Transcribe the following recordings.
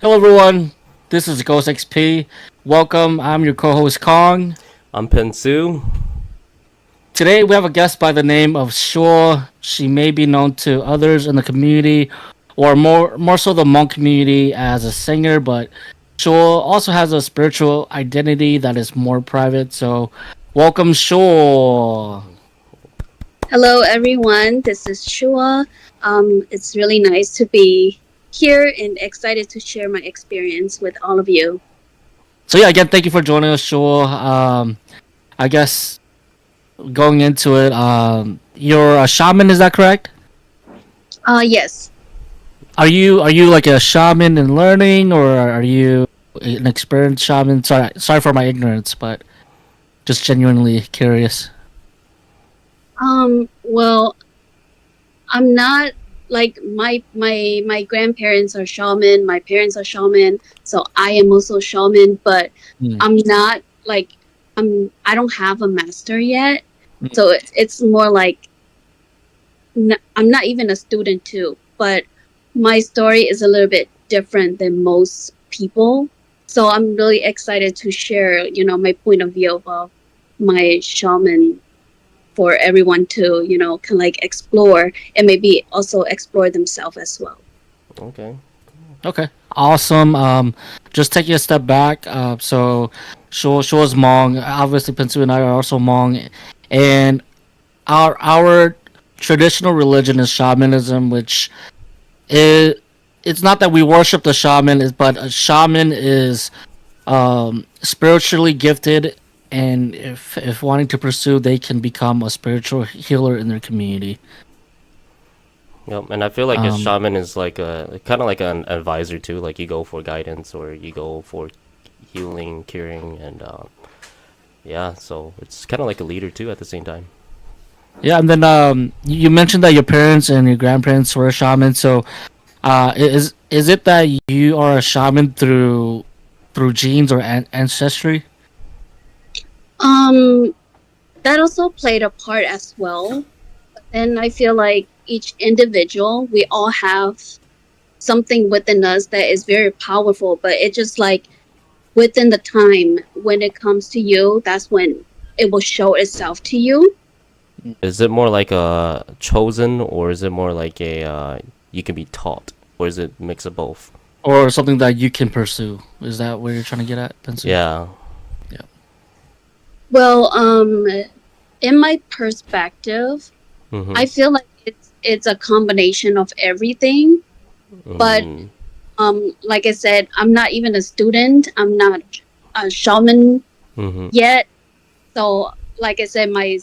Hello, everyone. This is Ghost XP. Welcome. I'm your co-host Kong. I'm Pensu. Today we have a guest by the name of Shore. She may be known to others in the community, or more so the monk community, as a singer. But Shore also has a spiritual identity that is more private. So, welcome, Shore. Hello, everyone. This is Shua. It's really nice to be here and excited to share my experience with all of you. So yeah, again, thank you for joining us, Shore. I guess going into it, you're a shaman. Is that correct? Yes. Are you like a shaman in learning, or are you an experienced shaman? Sorry for my ignorance, but just genuinely curious. Well, I'm not like my grandparents are shaman. My parents are shaman, so I am also shaman. But Hmm. I'm not like I don't have a master yet, Hmm. so it's more like I'm not even a student too, but my story is a little bit different than most people. So I'm really excited to share, my point of view about my shaman for everyone to, can like explore and maybe also explore themselves as well. Okay. Okay, awesome. Just taking a step back. Shore's Hmong. Obviously, Pensu and I are also Hmong, and our traditional religion is shamanism, which is it's not that we worship the shaman, but a shaman is spiritually gifted, and if wanting to pursue, they can become a spiritual healer in their community. Yep. And I feel like a Um, shaman is like a kind of like an advisor too. Like you go for guidance or you go for healing, curing, and yeah. So it's kind of like a leader too at the same time. yeah, and then you mentioned that your parents and your grandparents were a shaman. So, is it that you are a shaman through genes or ancestry? Um, that also played a part as well. And I feel like each individual, we all have something within us that is very powerful, but it just like within the time when it comes to you, that's when it will show itself to you. Is it more like a chosen or is it more like a you can be taught or is it mix of both? Or something that you can pursue? Is that where you're trying to get at, Bensu? Yeah. Yeah. Well, in my perspective, I Mhm. feel like it's a combination of everything. But Mm. like I said, I'm not even a student. I'm not a shaman Mhm. yet. So, like I said, my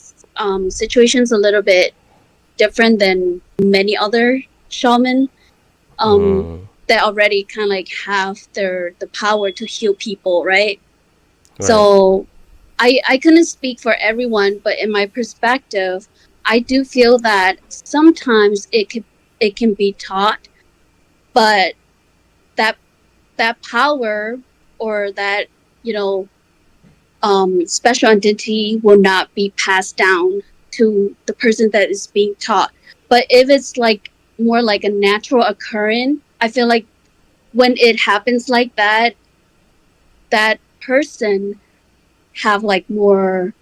situation's a little bit different than many other shaman um, Mm. that already kind of like have the power to heal people, right? Right. So I couldn't speak for everyone, but in my perspective, I do feel that sometimes it can be taught, but that that power or that you know special identity will not be passed down to the person that is being taught. But if it's like more like a natural occurrence, I feel like when it happens like that, that person have like more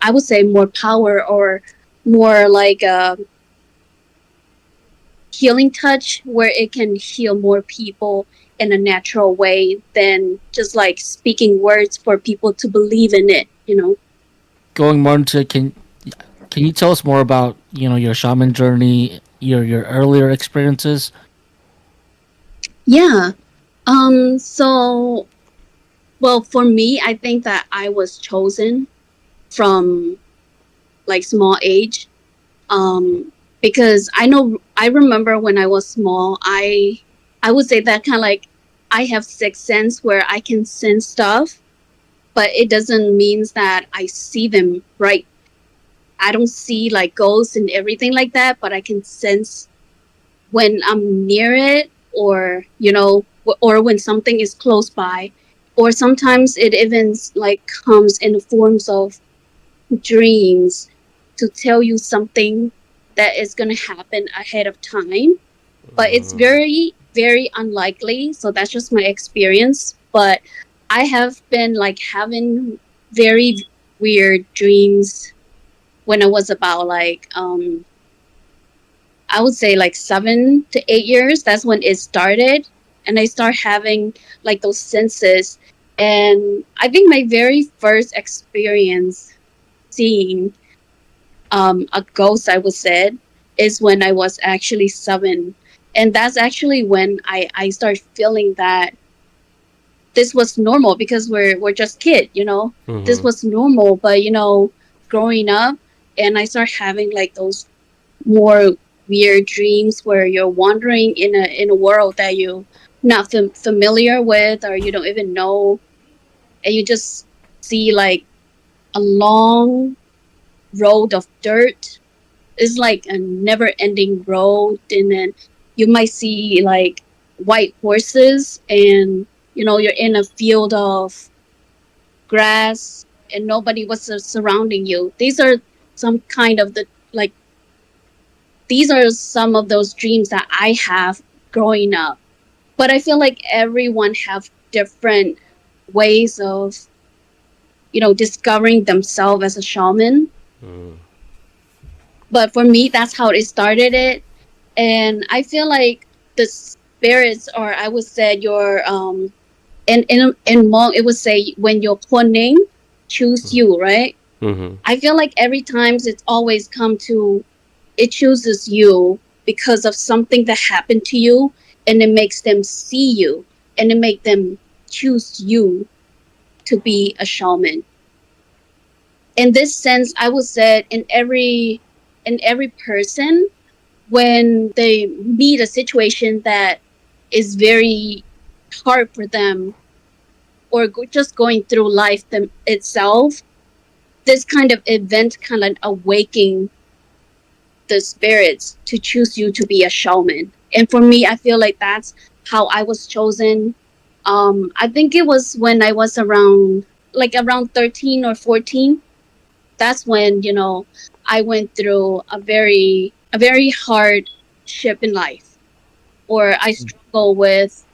I would say more power or more like a healing touch where it can heal more people in a natural way than just like speaking words for people to believe in it. Going more into can you tell us more about your shaman journey, your earlier experiences? Yeah. So well, for me, I think that I was chosen from like small age. Because I remember when I was small, I would say that kind of like I have sixth sense where I can sense stuff, but it doesn't mean that I see them right. I don't see like ghosts and everything like that, but I can sense when I'm near it, or or when something is close by, or sometimes it even like comes in the forms of dreams to tell you something that is going to happen ahead of time. but it's very, very unlikely. So that's just my experience. But I have been like having very weird dreams when I was about like I would say like 7 to 8 years. That's when it started. And I start having like those senses. And I think my very first experience seeing a ghost, I would say, is when I was actually 7. And that's actually when I start feeling that this was normal because we're just kid, you know. This Mm-hmm. was normal, but you know, growing up and I start having like those more weird dreams where you're wandering in a world that you not familiar with or you don't even know, and you just see like a long road of dirt. It's like a never ending road, and then you might see like white horses, and you know you're in a field of grass and nobody was surrounding you. These are some kind of the like these are some of those dreams that I have growing up. But I feel like everyone have different ways of, you know, discovering themselves as a shaman. Mm. But for me, that's how it started it. And I feel like the spirits, or I would say your in Hmong, it would say when your name choose you, right? Mm-hmm. I feel like every time it's always come to it chooses you because of something that happened to you, and it makes them see you, and it make them choose you to be a shaman. In this sense, I would say in every person, when they meet a situation that is very hard for them, or just going through life them itself, this kind of event kind of awaking the spirits to choose you to be a shaman. And for me, I feel like that's how I was chosen. I think it was when I was around 13 or 14. That's when, you know, I went through a very hardship in life, or I struggle with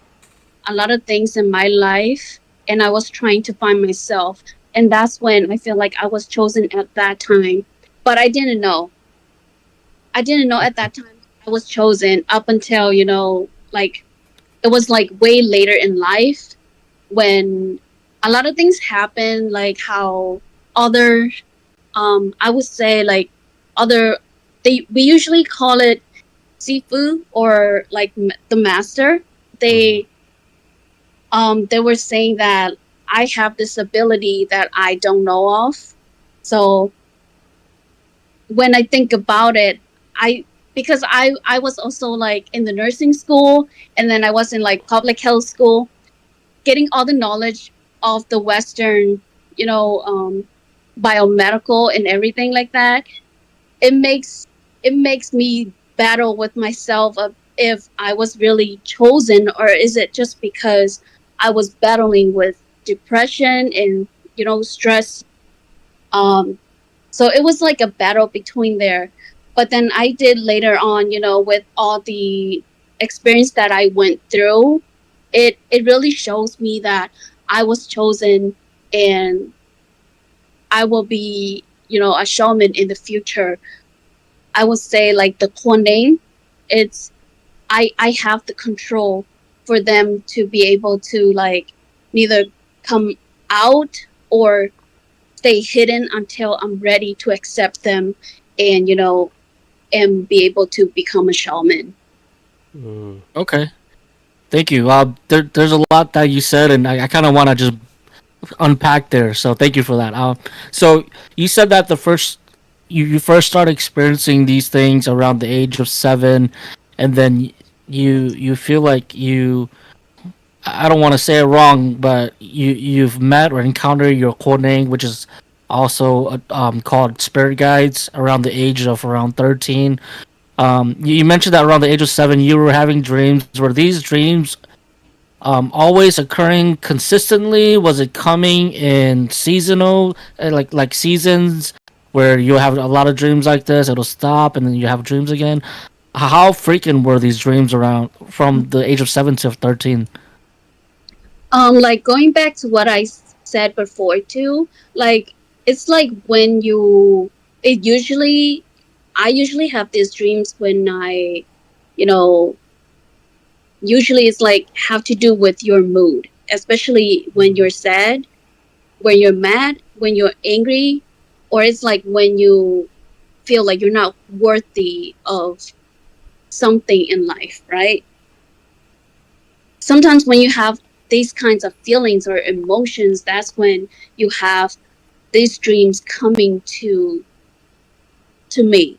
a lot of things in my life, and I was trying to find myself. And that's when I feel like I was chosen at that time. But I didn't know at that time I was chosen up until, you know, like it was like way later in life when a lot of things happen, like how other, I would say like other, we usually call it sifu, or like the master. Mm-hmm. They were saying that I have this ability that I don't know of. So when I think about it, I because I was also like in the nursing school, and then I was in like public health school, getting all the knowledge of the Western, you know, biomedical and everything like that. It makes me battle with myself of if I was really chosen, or is it just because I was battling with depression and, you know, stress. Um, so it was like a battle between there. But then I did later on, you know, with all the experience that I went through, it really shows me that I was chosen, and I will be, you know, a shaman in the future. I would say like the Kwaneng, it's I have the control for them to be able to like neither come out or stay hidden until I'm ready to accept them, and, you know, and be able to become a shaman. Mm. Okay, thank you. There's a lot that you said, and I kind of want to just unpack there. So thank you for that. So you said that you first started experiencing these things around the age of 7, and then you feel like I don't want to say it wrong, but you've met or encountered your codename, which is also called spirit guides around the age of around 13. You mentioned that around the age of 7, you were having dreams. Were these dreams always occurring consistently? Was it coming in seasonal, like seasons, where you have a lot of dreams like this? It'll stop, and then you have dreams again. How frequent were these dreams around from the age of 7 to 13? Like going back to what said before too, like it's like when it usually, I usually have these dreams when you know, usually it's like have to do with your mood, especially when you're sad, when you're mad, when you're angry, or it's like when you feel like you're not worthy of something in life, right? Sometimes when you have these kinds of feelings or emotions, that's when you have these dreams coming to me.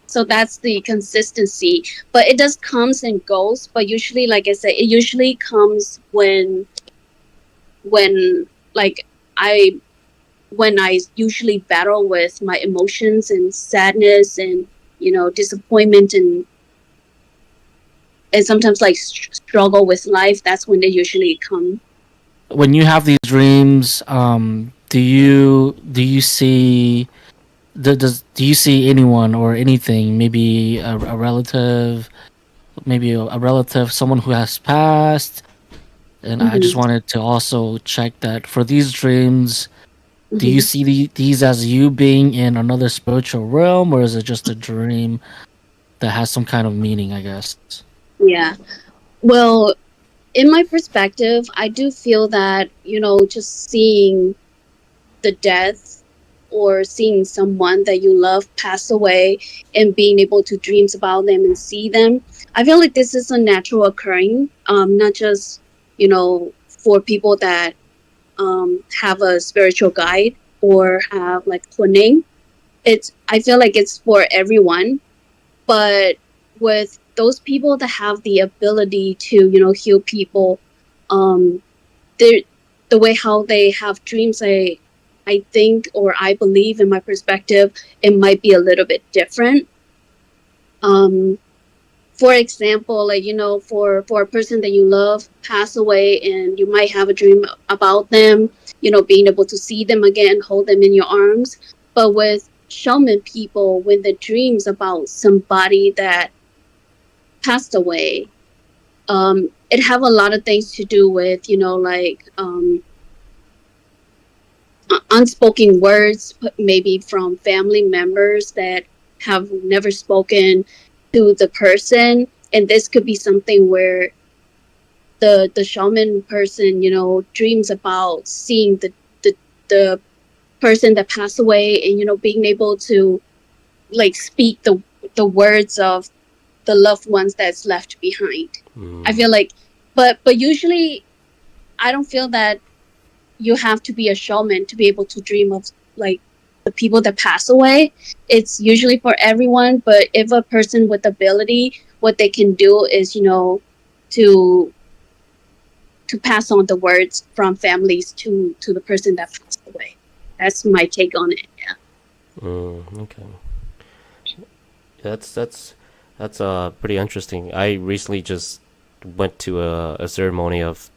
So that's the consistency, but it does comes and goes. But usually, like I said, it usually comes when like I when I usually battle with my emotions and sadness and disappointment and sometimes like struggle with life. That's when they usually come. When you have these dreams, do you see do you see anyone or anything? Maybe a relative, maybe a relative, someone who has passed. And I just Hmm. wanted to also check that for these dreams, do you Hmm. see these as you being in another spiritual realm, or is it just a dream that has some kind of meaning? I guess. Yeah. Well, in my perspective, I do feel that, just seeing the death or seeing someone that you love pass away and being able to dreams about them and see them, I feel like this is a natural occurring, not just, for people that have a spiritual guide or have like kuning. I feel like it's for everyone, but with those people that have the ability to, heal people, um, they the way how they have dreams, I think, or I believe in my perspective, it might be a little bit different. Um, for example, like for a person that you love pass away, and you might have a dream about them, being able to see them again, hold them in your arms. But with shaman people, when the dreams about somebody that passed away, it have a lot of things to do with like unspoken words, maybe from family members that have never spoken to the person. And this could be something where the shaman person, dreams about seeing the person that passed away, and being able to like speak the words of the loved ones that's left behind. I Mm. feel like, but usually I don't feel that you have to be a shaman to be able to dream of like the people that pass away. It's usually for everyone, but if a person with ability, what they can do is, to pass on the words from families to the person that passed away. That's my take on it. Yeah. Okay. That's pretty interesting. I recently just went to a ceremony of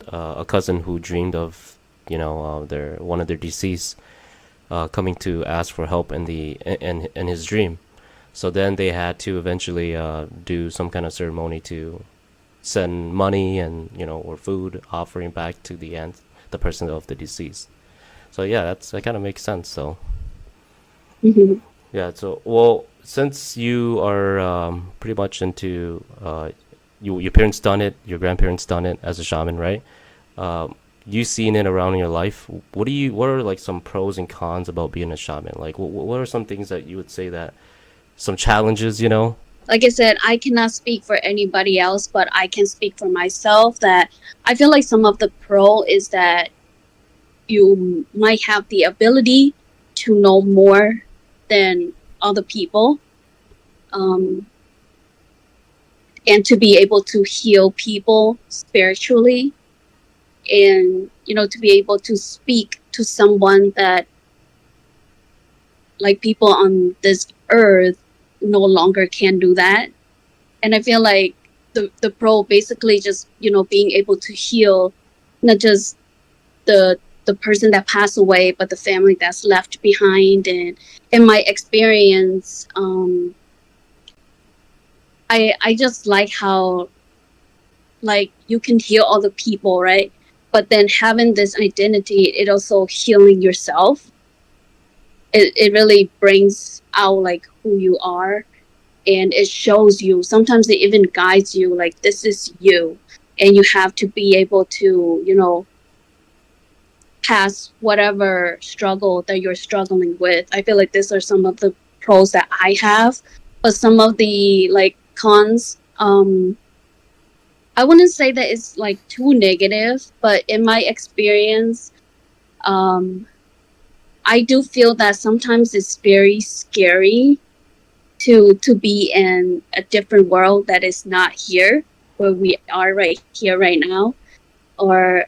a cousin who dreamed of their one of their deceased coming to ask for help in his dream. So then they had to eventually do some kind of ceremony to send money and or food offering back to the person of the deceased. So yeah, that kind of makes sense. So Hmm. yeah, so well, since you are pretty much into your parents done it, your grandparents done it as a shaman, right? You seen it around in your life. What are like some pros and cons about being a shaman? Like what are some things that you would say that some challenges, you know? Like I said, I cannot speak for anybody else, but I can speak for myself that I feel like some of the pro is that you might have the ability to know more than other people, um, and to be able to heal people spiritually, and to be able to speak to someone that like people on this earth no longer can do that. And I feel like the pro basically just being able to heal not just the person that passed away, but the family that's left behind. And in my experience, I just like how like you can heal other people, right? But then having this identity, it also healing yourself. It really brings out like who you are, and it shows you. Sometimes it even guides you, like this is you, and you have to be able to, pass whatever struggle that you're struggling with. I feel like these are some of the pros that I have, but some of the like cons, I wouldn't say that it's like too negative, but in my experience, um, I do feel that sometimes it's very scary to be in a different world that is not here where we are right here right now. Or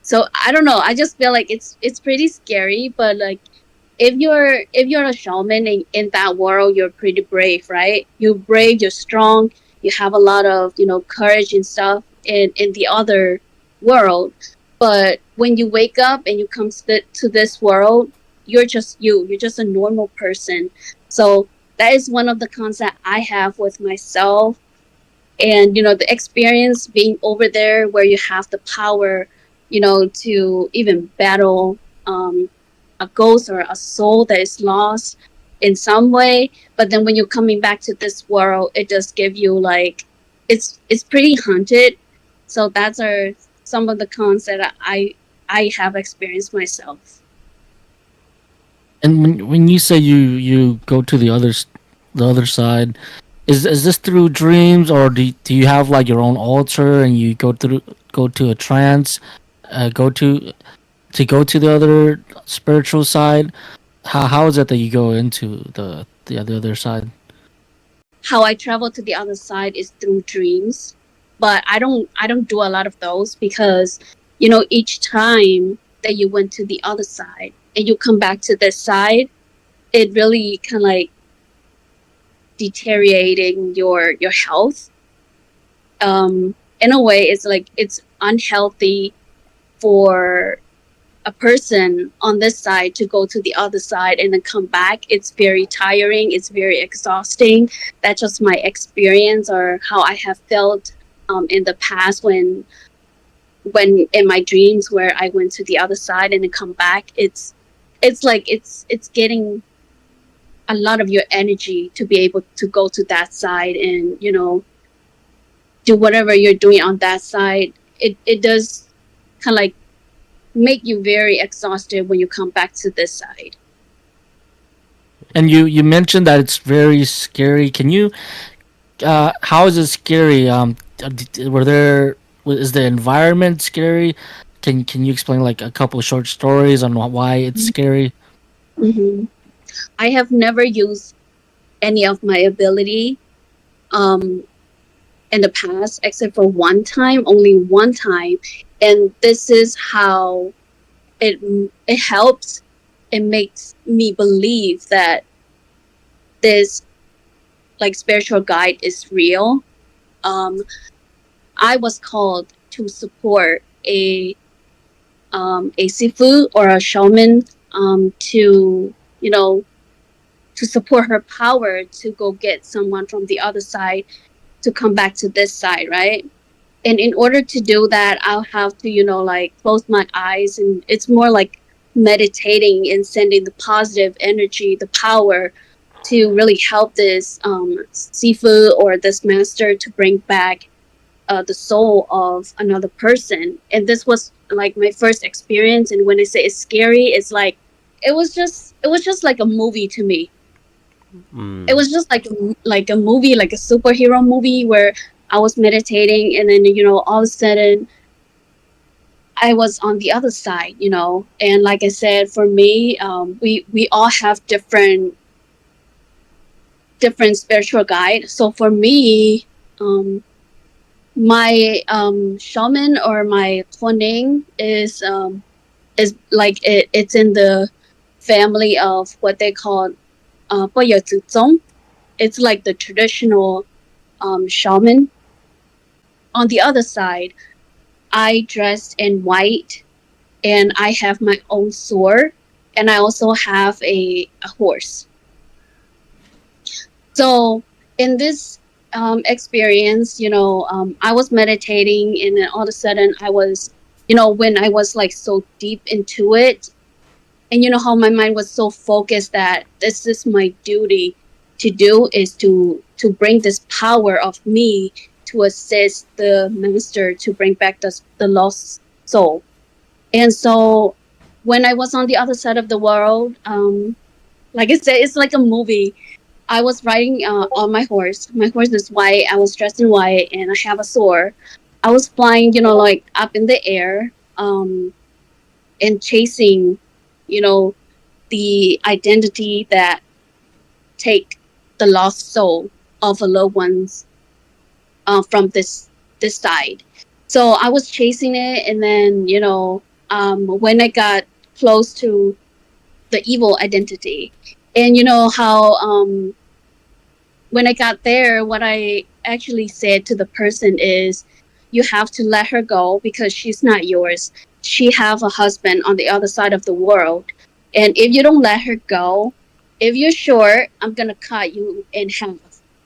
so I don't know. I just feel like it's pretty scary, but like if you're a shaman in that world, you're pretty brave, right? You're brave, you're strong, you have a lot of courage and stuff in the other world. But when you wake up and you come to this world, you're just you're just a normal person. So that is one of the cons that I have with myself, and the experience being over there where you have the power to even battle a ghost or a soul that is lost in some way. But then when you're coming back to this world, it does give you like it's pretty haunted. So that's are some of the cons that I have experienced myself. And when you say you go to the other side, is this through dreams, or do you have like your own altar and you go to a trance, go to the other spiritual side? How is it that you go into the other side? How I travel to the other side is through dreams, but I don't do a lot of those because each time that you went to the other side and you come back to this side, it really kind of like deteriorating your health. In a way, it's like it's unhealthy for a person on this side to go to the other side and then come back. It's very tiring, it's very exhausting. That's just my experience or how I have felt in the past when in my dreams where I went to the other side and then come back. It's like it's getting a lot of your energy to be able to go to that side and do whatever you're doing on that side. It does kind of like make you very exhausted when you come back to this side. And you mentioned that it's very scary. Can you how is it scary? Were there is the environment scary? Can you explain like a couple of short stories on why it's scary? Hmm. I have never used any of my ability um, in the past except for one time, only one time, and this is how it it helps. It makes me believe that this like spiritual guide is real. Um, I was called to support a sifu or a shaman to to support her power to go get someone from the other side to come back to this side, right? And in order to do that, I'll have to like close my eyes, and it's more like meditating and sending the positive energy, the power to really help this sifu or this master to bring back the soul of another person. And this was like my first experience, and when I say it's scary, it's like it was just like a movie to me. It Mm. was just like a movie, like a superhero movie where I was meditating, and then all of a sudden I was on the other side, and like I said, for me, we all have different spiritual guide. So for me, my shaman or my Huaning is like it's in the family of what they call 不有祖宗. It's like the traditional shaman. On the other side, I dressed in white and I have my own sword, and I also have a horse. So in this experience, I was meditating, and then all of a sudden I was, when I was like so deep into it, and you know how my mind was so focused that this is my duty to do, is to bring this power of me to assist the master to bring back the lost soul. And so when I was on the other side of the world, like I said, it's like a movie. I was riding on my horse. My horse is white. I was dressed in white, and I have a sword. I was flying, like up in the air, and chasing, you know, the identity that take the lost soul of a loved ones from this side. So I was chasing it, and then when I got close to the evil identity, and you know how when I got there, what I actually said to the person is, you have to let her go because she's not yours. She have a husband on the other side of the world. And if you don't let her go, if you're short, I'm gonna cut you in half.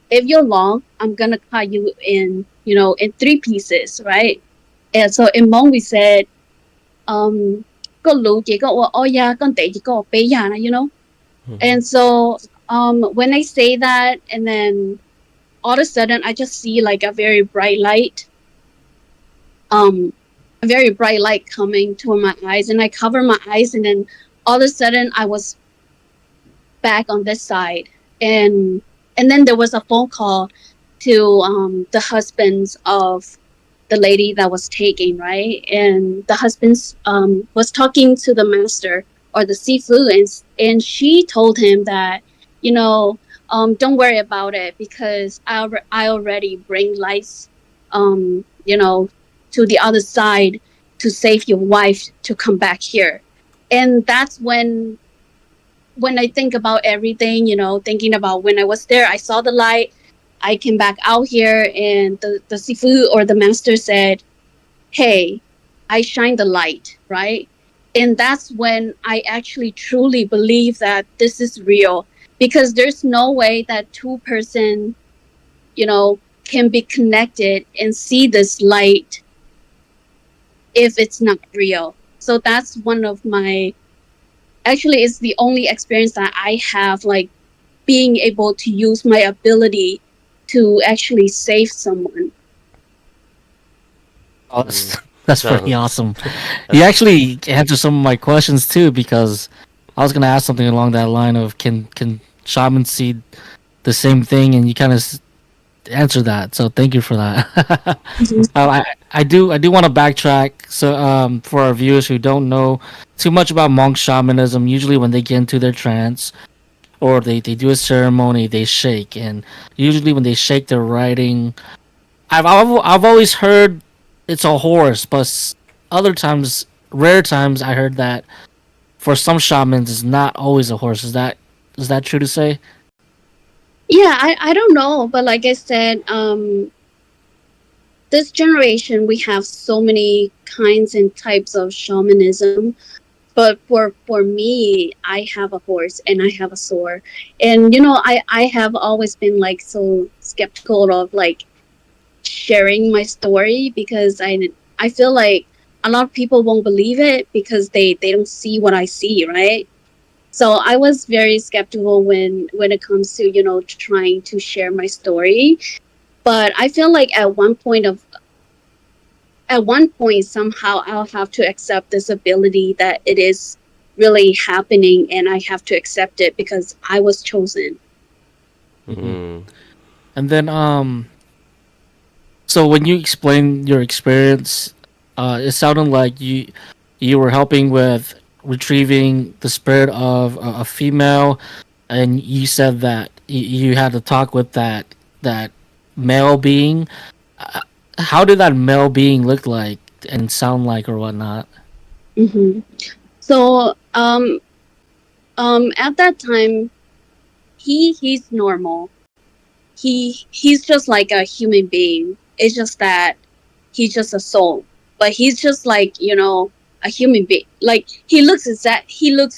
If you're long, I'm gonna cut you in three pieces, right? And so in Hmong we said, um, "Có lũ chỉ có oya, con tệ chỉ có bé già," Mhm. and so when I say that, and then all of a sudden I just see like um, a very bright light coming toward my eyes, and I cover my eyes, and then all of a sudden I was back on this side, and then there was a phone call to the husbands of the lady that was taken, right? And the husbands was talking to the master or the seafood, and she told him that, you know, don't worry about it because I already bring lights, you know, to the other side to save your wife to come back here. And that's when I think about everything, thinking about when I was there, I saw the light, I came back out here, and the seafood or the master said, hey, I shine the light, right? And that's when I actually truly believe that this is real, because there's no way that two-person, can be connected and see this light if it's not real. So that's one of my, actually, it's the only experience that I have, like being able to use my ability to actually save someone. Oh, Mm. that's pretty Sounds awesome. You that's actually answered some of my questions too, because I was gonna ask something along that line of can shamans see the same thing, and you kind of answered that. So thank you for that. Mhm. I do want to backtrack. So for our viewers who don't know too much about monk shamanism, usually when they get into their trance or they do a ceremony, they shake, and usually when they shake, they're writing. I've always heard it's a horse, but other times, rare times, I heard that for some shamans, it's not always a horse. Is that true to say? Yeah, I don't know, but like I said, this generation we have so many kinds and types of shamanism. But for me, I have a horse and I have a sword, and I have always been like so skeptical of like sharing my story, because I feel like a lot of people won't believe it because they don't see what I see, right? So I was very skeptical when it comes to trying to share my story. But I feel like at one point somehow I'll have to accept this ability that it is really happening, and I have to accept it because I was chosen. Hmm. mm. And then so when you explained your experience, it sounded like you were helping with retrieving the spirit of a female, and you said that you had to talk with that male being. Uh, how did that male being look like and sound like or whatnot? Hmm. So at that time, he's normal. He's just like a human being. It's just that he's just a soul, but he's just like a human being. Like he looks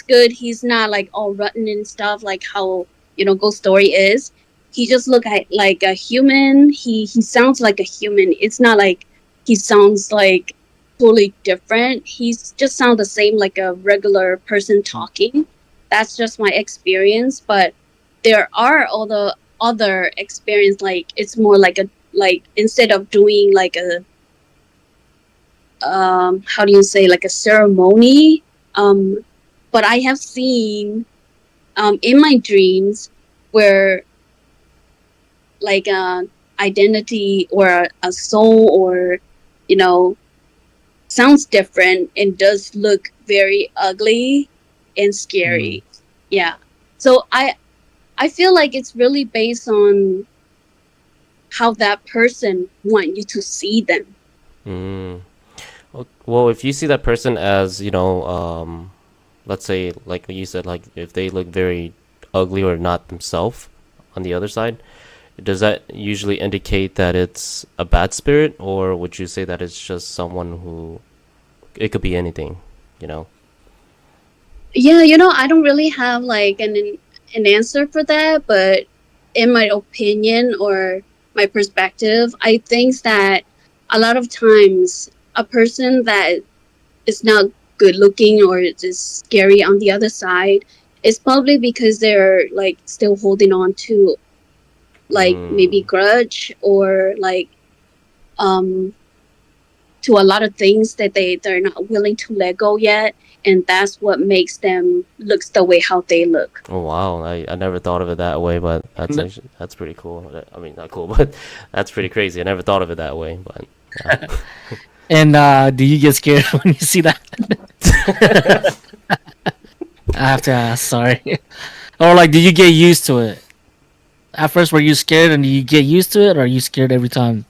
good. He's not like all rotten and stuff like how Ghost Story is. he just look like a human. He sounds like a human. It's not like he sounds like totally different. He's just sound the same like a regular person talking. That's just my experience. But there are all the other experience, like it's more like a, like instead of doing like a how do you say, like a ceremony, um but I have seen in my dreams where like a identity or a soul, or you know, sounds different and does look very ugly and Mm. scary. Yeah. So I feel like it's really based on how that person want you to see them. Mm. Well, if you see that person as, let's say, like you said, like if they look very ugly or not themselves on the other side, does that usually indicate that it's a bad spirit, or would you say that it's just someone who, it could be anything, you know? Yeah, you know, I don't really have like an answer for that, but in my opinion or my perspective, I think that a lot of times a person that is not good looking or is scary on the other side is probably because they're like still holding on to like maybe Mm. grudge or like um to a lot of things that they're not willing to let go yet, and that's what makes them looks the way how they look. Oh wow, I never thought of it that way, but And that's pretty cool. I mean, not cool, but that's pretty crazy. I never thought of it that way, but yeah. do you get scared when you see that? I have to ask. Sorry. Or like, do you get used to it? At first, were you scared, and do you get used to it, or are you scared every time?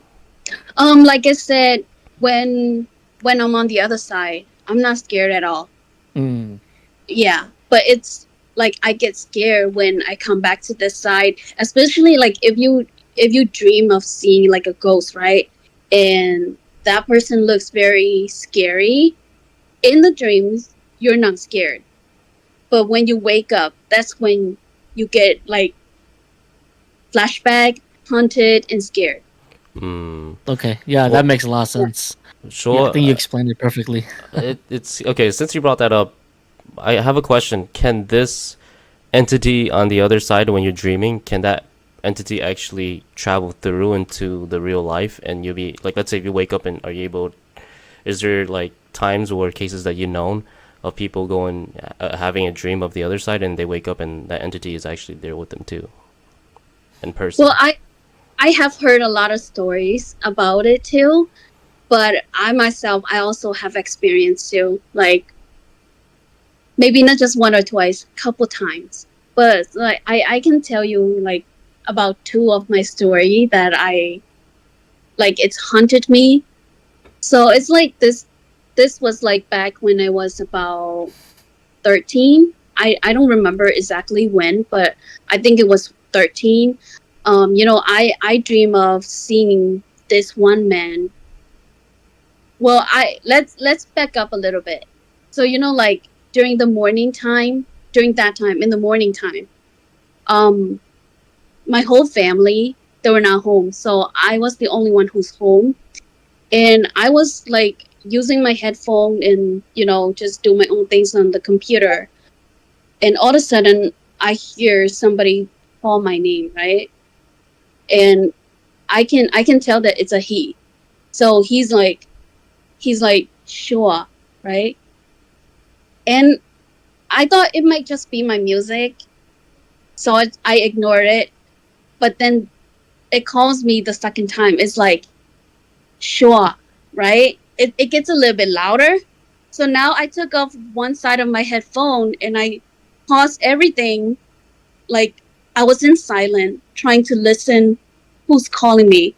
Like I said, when I'm on the other side, I'm not scared at all. Mm. Yeah, but it's like I get scared when I come back to this side, especially like if you dream of seeing like a ghost, right? And that person looks very scary. In the dreams, you're not scared. But when you wake up, that's when you get like flashback, haunted, and scared. Mm. Okay. Yeah, that Well, makes a lot of Yeah. sense. Yeah, I sure. think you explained it perfectly. It's okay. Since you brought that up, I have a question. Can this entity on the other side, when you're dreaming, can that entity actually travel through into the real life, and you'll be like, let's say if you wake up, and are you able, is there like times or cases that you known of people going, having a dream of the other side, and they wake up and that entity is actually there with them too, in Well, person? I have heard a lot of stories about it too, but I myself I also have experience too. Like maybe not just one or twice, couple times. But like I can tell you like about two of my story that I like it's haunted me. So it's like this was like back when I was about 13. I don't remember exactly when, but I think it was 13. You know, I dream of seeing this one man. Well, I let's back up a little bit. So you know, like during the morning time, during that time in the morning time, um, my whole family they were not home, so I was the only one who's home, and I was like using my headphone and you know just do my own things on the computer, and all of a sudden I hear somebody call my name, right? And I can tell that it's a he. So he's like sure, right? And I thought it might just be my music, so I ignored it. But then it calls me the second time. It's like sure, right? It gets a little bit louder. So now I took off one side of my headphone and I paused everything. Like I was in silent, trying to listen who's calling me.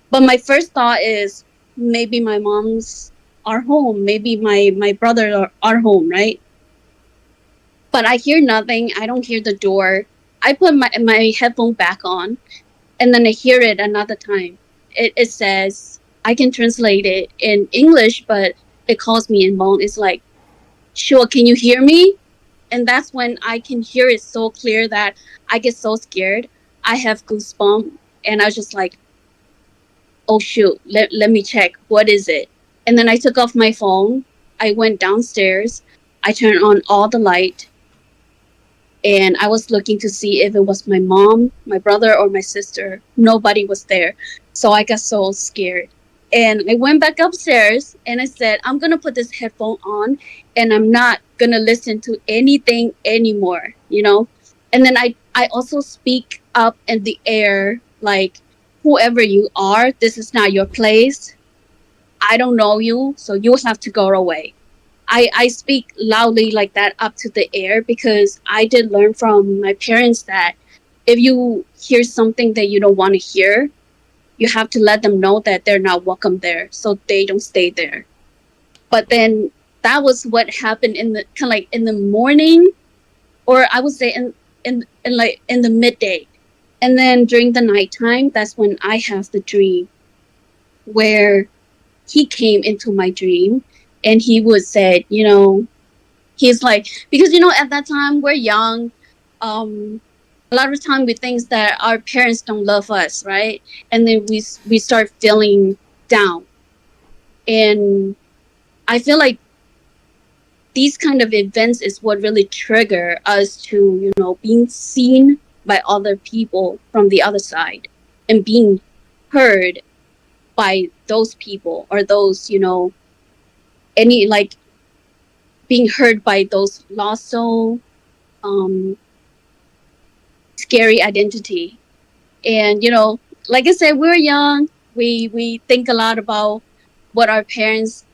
But my first thought is maybe my mom's are home, maybe my brother are home, right? But I hear nothing. I don't hear the door. I put my headphone back on, and then I hear it another time. It says I can translate it in English, but it calls me in Hmong. It's like, sure, can you hear me? And that's when I can hear it so clear that I get so scared. I have goosebumps, and I was just like, oh shoot, let me check. What is it? And then I took off my phone. I went downstairs. I turned on all the light, and I was looking to see if it was my mom, my brother, or my sister. Nobody was there. So I got so scared. And I went back upstairs and I said, I'm going to put this headphone on and I'm not going to listen to anything anymore, you know? And then I also speak up in the air, like, whoever you are, this is not your place. I don't know you, so you have to go away. I speak loudly like that up to the air because I did learn from my parents that if you hear something that you don't want to hear, you have to let them know that they're not welcome there so they don't stay there. But then that was what happened in the kind of like in the morning, or I would say in like in the midday. And then during the nighttime, that's when I have the dream where he came into my dream and he would say, he's like, because at that time we're young. A lot of time we think that our parents don't love us, right? And then we start feeling down. And I feel like these kind of events is what really trigger us to being seen by other people from the other side and being heard by those people, or those any like being heard by those lost soul, um scary identity. And like I said, we're young. We think a lot about what our parents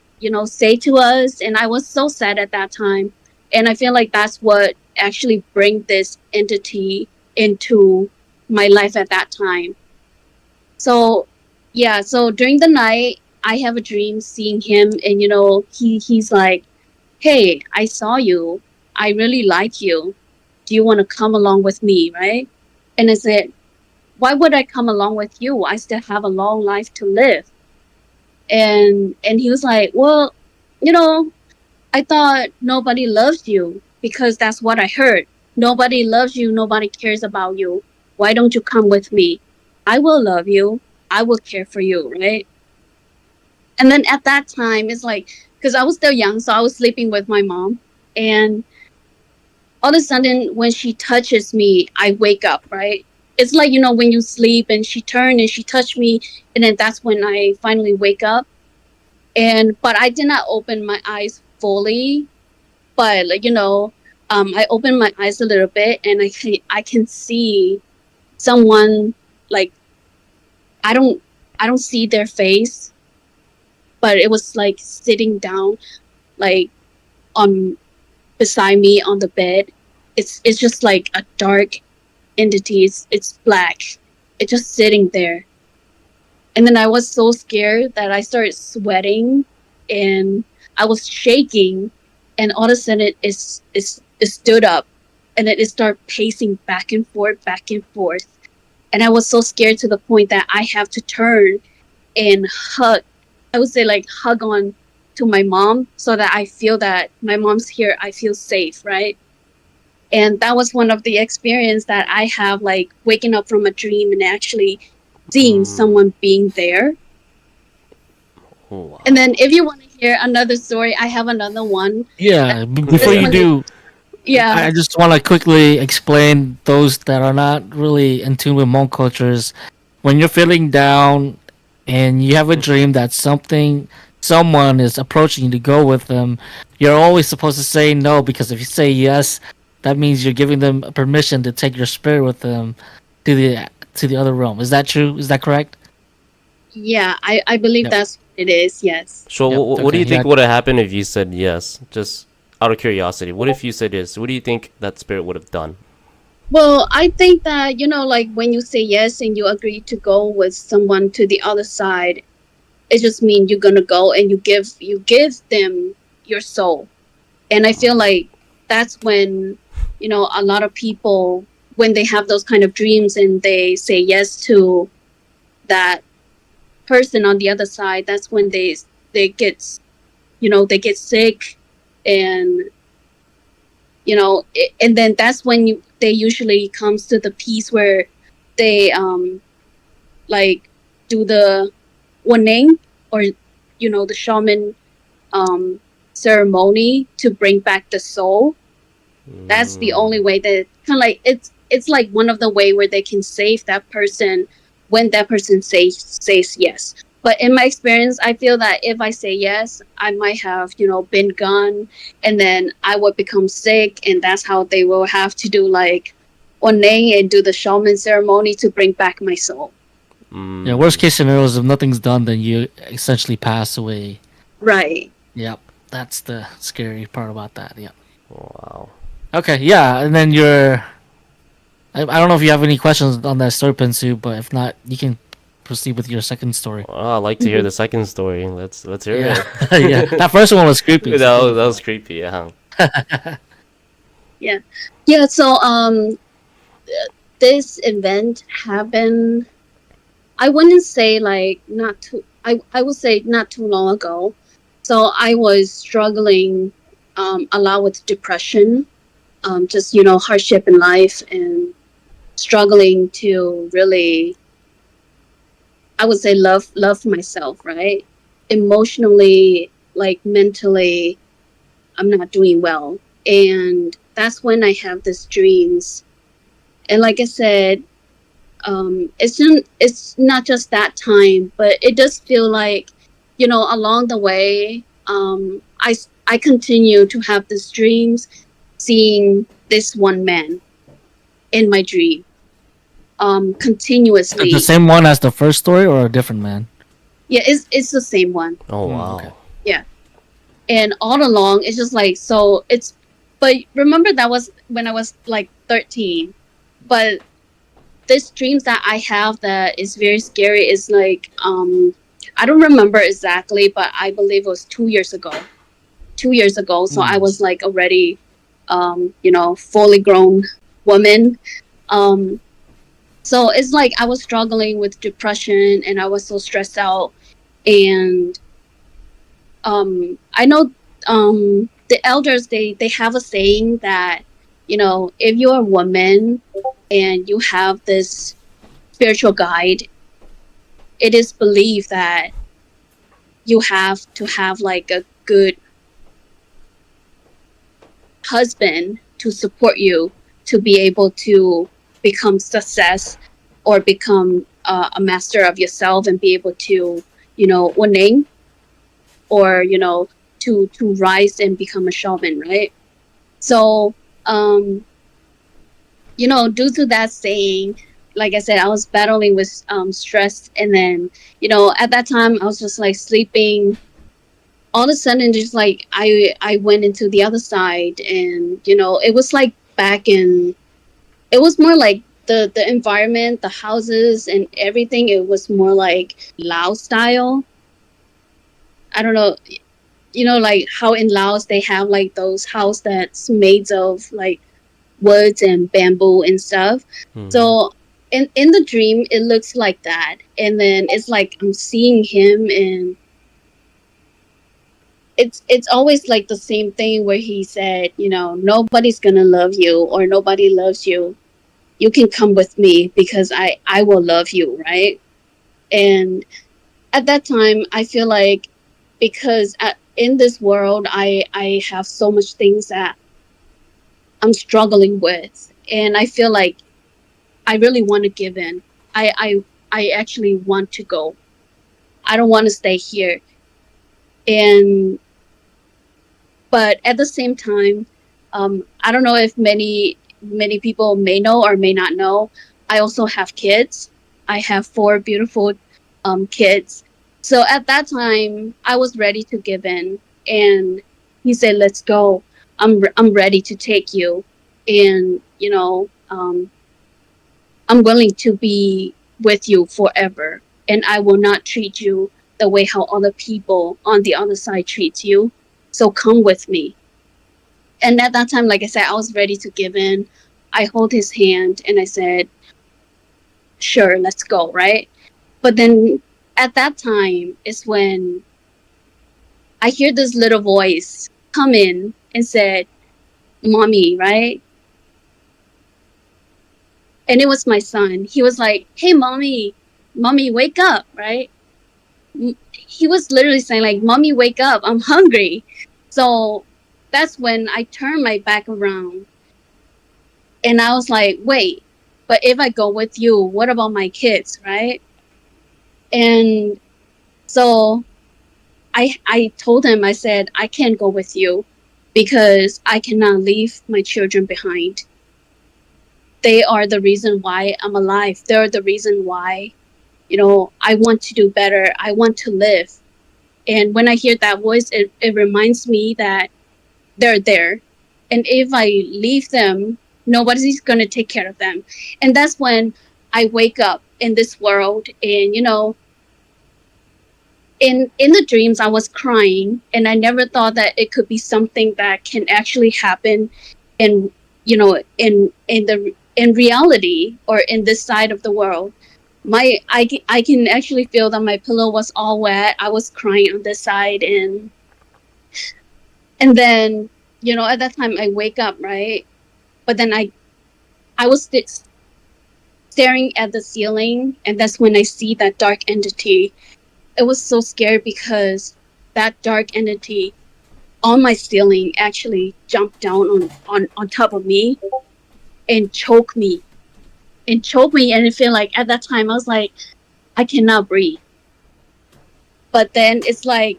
say to us, and I was so sad at that time. And I feel like that's what actually bring this entity into my life at that time. So yeah, so during the night I have a dream seeing him, and he's like, hey, I saw you, I really like you, do you want to come along with me, right? And I said, why would I come along with you? I still have a long life to live. And he was like, well, you know, I thought nobody loves you, because that's what I heard. Nobody loves you, nobody cares about you. Why don't you come with me? I will love you. I will care for you, right? And then at that time, it's like, because I was still young, so I was sleeping with my mom. And all of a sudden, when she touches me, I wake up, right? It's like, when you sleep and she turned and she touched me, and then that's when I finally wake up. But I did not open my eyes fully, but like, I opened my eyes a little bit, and I can see someone, like, I don't I don't see their face, but it was like sitting down, like, on beside me on the bed. It's just like a dark entity. It's black. It's just sitting there. And then I was so scared that I started sweating and I was shaking, and all of a sudden it stood up, and it started pacing back and forth. And I was so scared to the point that I have to turn and hug. I would say, like, hug on to my mom so that I feel that my mom's here. I feel safe, right? And that was one of the experience that I have, like waking up from a dream and actually seeing someone being there. Oh, And wow. then if you want to hear another story, I have another one. Yeah, before This you one is, Yeah. do, yeah. I just want to quickly explain those that are not really in tune with Hmong cultures. When you're feeling down and you have a dream that someone is approaching you to go with them, you're always supposed to say no, because if you say yes, that means you're giving them permission to take your spirit with them to the other realm. Is that true? Is that correct? Yeah, I believe Yep. that's what it is. Yes. So, Yep. what do Okay. you Yeah. think would have happened if you said yes? Just out of curiosity, what if you said yes? What do you think that spirit would have done? Well, I think that, like when you say yes and you agree to go with someone to the other side, it just means you're gonna go and you give them your soul. And I feel like that's when, a lot of people, when they have those kind of dreams and they say yes to that person on the other side, that's when they get, they get sick. And and then that's when they usually comes to the piece where they like do the warning, or the shaman um ceremony to bring back the soul. That's the only Mm. way that kind of like it's like one of the way where they can save that person when that person says yes. But in my experience, I feel that if I say yes, I might have been gone, and then I would become sick, and that's how they will have to do like ordain and do the shaman ceremony to bring back my soul. Yeah, worst Mm. case scenario is if nothing's done, then you essentially pass away. Right. Yep, that's the scary part about that. Yep. Wow. Okay, yeah, and then you're. I don't know if you have any questions on that story, Pensu, but if not, you can proceed with your second story. Well, I'd like to hear Mhm. the second story. Let's hear Yeah, it. yeah. That first one was creepy, so thank you That for was that. creepy. Yeah. Yeah. Yeah. So this event happened. I wouldn't say like not too. I would say not too long ago. So I was struggling a lot with depression, just hardship in life, and struggling to really, I would say, love myself, right? Emotionally, like mentally, I'm not doing well, and that's when I have these dreams. And like I said, it's not just that time, but it does feel like along the way, I continue to have these dreams, seeing this one man in my dream, The continuously. same one as the first story, or a different man? Yeah, it's the same one. Oh Okay. wow. Yeah, and all along it's just like, so it's, but remember that was when I was like 13. But this dreams that I have that is very scary is like, I don't remember exactly, but I believe it was 2 years ago. 2 years ago, so I was like already fully grown woman. Um so it's like I was struggling with depression, and I was so stressed out. And I know the elders, they have a saying that if you're a woman and you have this spiritual guide, it is believed that you have to have like a good husband to support you, to be able to become success, or become a master of yourself, and be able to ordain, or to rise and become a shaman, right? So um due to that saying, like I said, I was battling with stress. And then at that time I was just like sleeping. All of a sudden, just like I went into the other side, and it was like back in, it was more like the environment, the houses and everything, it was more like Lao style. I don't know, like how in Laos they have like those house that's made of like woods and bamboo and stuff. Hmm. So in the dream it looks like that, and then it's like I'm seeing him, and it's always like the same thing where he said, nobody's gonna love you, or nobody loves you. You can come with me, because I will love you, right? And at that time I feel like, because in this world I have so much things that I'm struggling with, and I feel like I really want to give in. I actually want to go. I don't want to stay here. And but at the same time, I don't know if many people may know or may not know, I also have kids. I have four beautiful kids. So at that time I was ready to give in, and he said, let's go. I'm ready to take you. And I'm willing to be with you forever, and I will not treat you the way how other people on the other side treats you. So come with me. And at that time, like I said, I was ready to give in. I hold his hand and I said, sure, let's go, right? But then at that time is when I hear this little voice come in and said, mommy, right? and it was my son. He was like, "Hey, mommy, wake up!" Right? He was literally saying like, "Mommy, wake up! I'm hungry." So that's when I turned my back around, and I was like, "Wait, but if I go with you, what about my kids, right?" And so I told him, I said, "I can't go with you because I cannot leave my children behind. They are the reason why I'm alive. They're the reason why, I want to do better. I want to live." And when I hear that voice, it reminds me that they're there. And if I leave them, nobody's going to take care of them. And that's when I wake up in this world. And, in the dreams, I was crying. And I never thought that it could be something that can actually happen in, in reality or in this side of the world. I can actually feel that my pillow was all wet. I was crying on this side, and then, at that time I wake up, right? But then I was staring at the ceiling, and that's when I see that dark entity. It was so scary because that dark entity on my ceiling actually jumped down on top of me and choked me and it felt like at that time I was like, I cannot breathe. But then it's like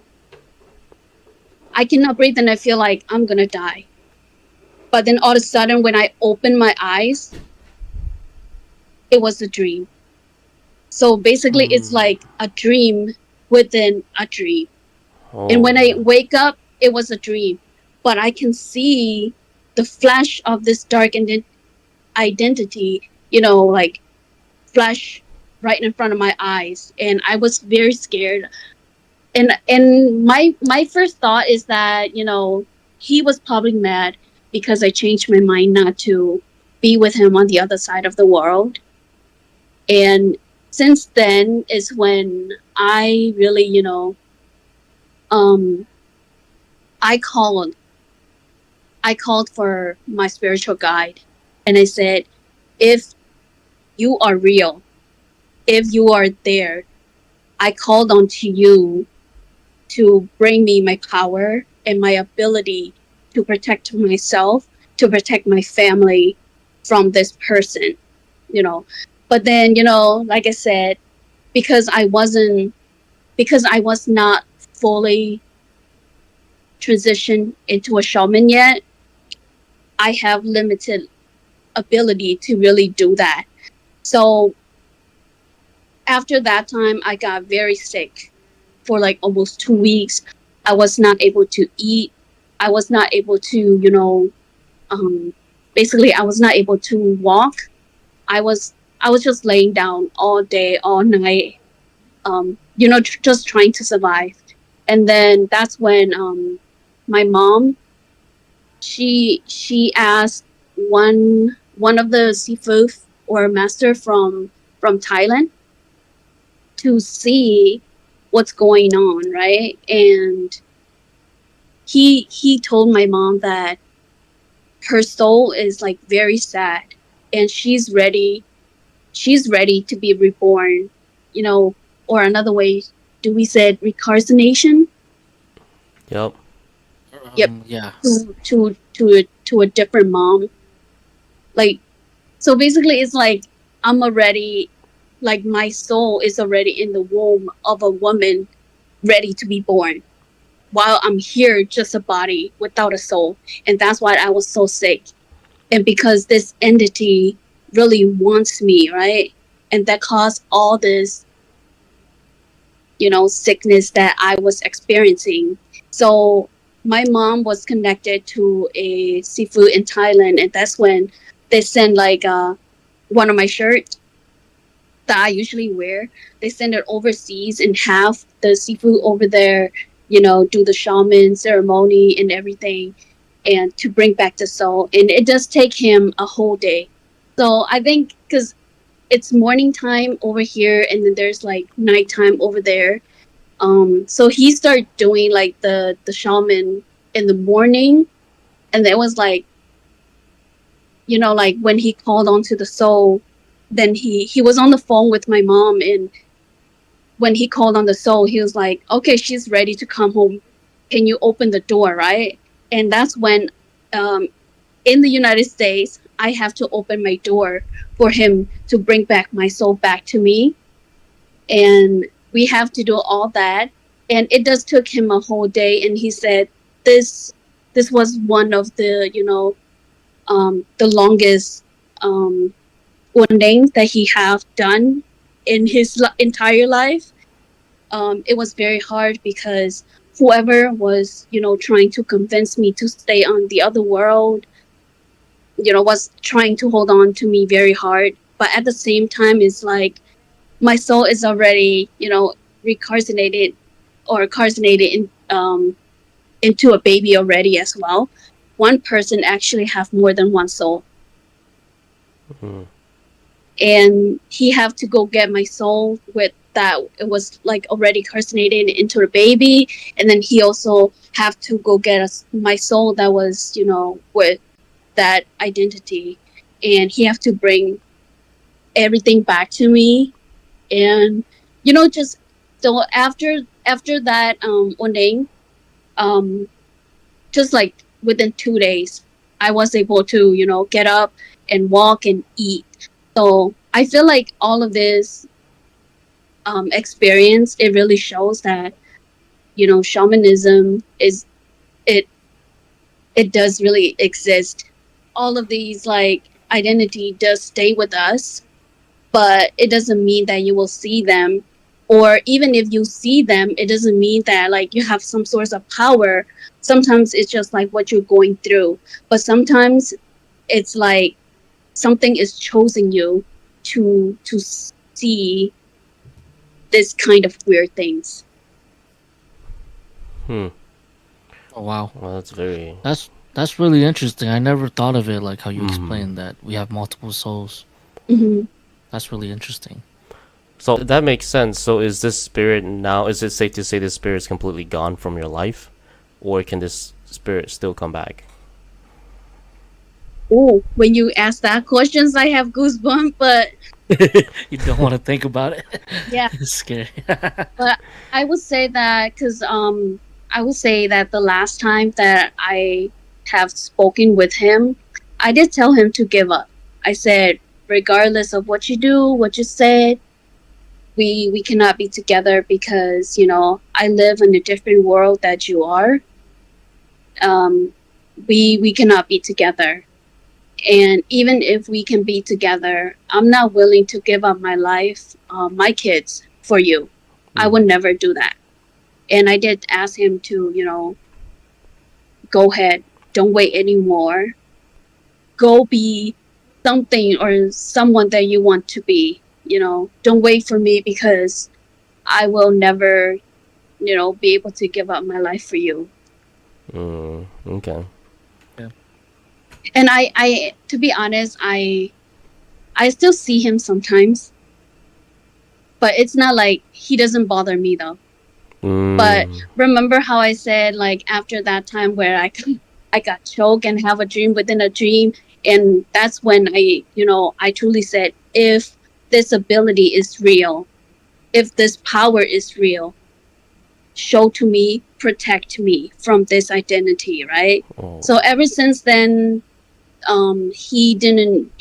I cannot breathe and I feel like I'm gonna die. But then all of a sudden when I opened my eyes, it was a dream. So basically, it's like a dream within a dream. And Oh, when I wake up, it was a dream. But I can see the flash of this dark identity, like flash right in front of my eyes. And I was very scared. And my first thought is that, he was probably mad because I changed my mind not to be with him on the other side of the world. And since then is when I really, um, I called, I called for my spiritual guide, and I said, if you are real, if you are there, I called on to you to bring me my power and my ability to protect myself, to protect my family from this person, you know. But then, like I said, because I wasn't because I was not fully transitioned into a shaman yet, I have limited ability to really do that. So after that time, I got very sick for like almost 2 weeks. I was not able to eat. I was not able to, um, basically, I was not able to walk. I was I was just laying down all day, all night, just trying to survive. And then that's when my mom, she asked one of the seafood or master from Thailand to see what's going on, right? And he told my mom that her soul is like very sad and she's ready to be reborn, you know, or another way, do we say reincarnation? yep. Yep, Yeah. to a different mom. Like, so basically it's like I'm already, like my soul is already in the womb of a woman ready to be born, while I'm here just a body without a soul. And that's why I was so sick. And because this entity really wants me, right? And that caused all this, sickness that I was experiencing. So my mom was connected to a seafood in Thailand, and that's when they sent like one of my shirts that I usually wear. They send it overseas and have the seafood over there, do the shaman ceremony and everything, and to bring back the soul. And it does take him a whole day. So I think because it's morning time over here, and then there's like nighttime over there. So he started doing like the shaman in the morning, and it was like, like when he called onto the soul. then he was on the phone with my mom, and when he called on the soul, he was like, okay, she's ready to come home, can you open the door, right? And that's when, um in the United States, I have to open my door for him to bring back my soul back to me. And we have to do all that. And it does took him a whole day. And he said this this was one of the, the longest ordains that he have done in his entire life. It was very hard because whoever was, trying to convince me to stay on the other world, was trying to hold on to me very hard. But at the same time, it's like my soul is already, recarcinated or carcinated into a baby already as well. One person actually have more than one soul, Mm. and he have to go get my soul with that. It was like already carcinated into a baby, and then he also have to go get my soul that was, with that identity, and he have to bring everything back to me. And just so after that ordain, um just like within 2 days, I was able to, get up and walk and eat. So I feel like all of this experience, it really shows that, shamanism is, it it does really exist. All of these like identity does stay with us, but it doesn't mean that you will see them. Or even if you see them, it doesn't mean that like you have some source of power. Sometimes it's just like what you're going through, but sometimes it's like something is choosing you to see this kind of weird things. Hmm. Oh wow, Well, that's very. that's really interesting. I never thought of it like how you Mm. explained that we have multiple souls. Hmm. That's really interesting. So that makes sense. So is this spirit now? Is it safe to say this spirit is completely gone from your life, or can this spirit still come back? Oh, when you ask that questions, I have goosebumps. But You don't want to think about it. yeah, It's scary. but I would say that because I would say that the last time that I have spoken with him, I did tell him to give up. I said, regardless of what you do, what you said, we cannot be together because I live in a different world that you are. Um, we cannot be together. And even if we can be together, I'm not willing to give up my life, my kids for you. I Mm. would never do that. And I did ask him to, go ahead, don't wait anymore. Go be something or someone that you want to be. Don't wait for me because I will never, be able to give up my life for you. Mm. Okay. Yeah. And I to be honest, I still see him sometimes, but it's not like he doesn't bother me though. But Mm. remember how I said like after that time where I got choked and have a dream within a dream, and that's when I truly said, if this ability is real, if this power is real, show to me, protect me from this identity, right? Oh. So ever since then, he didn't,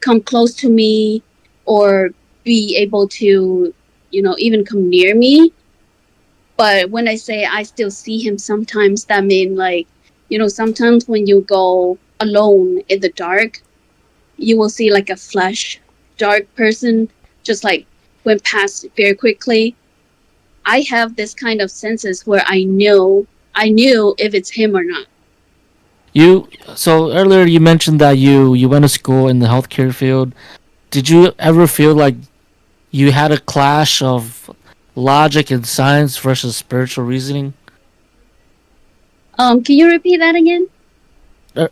come close to me or be able to, even come near me. But when I say I still see him sometimes, that mean like, sometimes when you go alone in the dark, you will see like a flash dark person just like went past very quickly. I have this kind of senses where I knew if it's him or not. You so earlier you mentioned that you went to school in the healthcare field. Did you ever feel like you had a clash of logic and science versus spiritual reasoning? Can you repeat that again?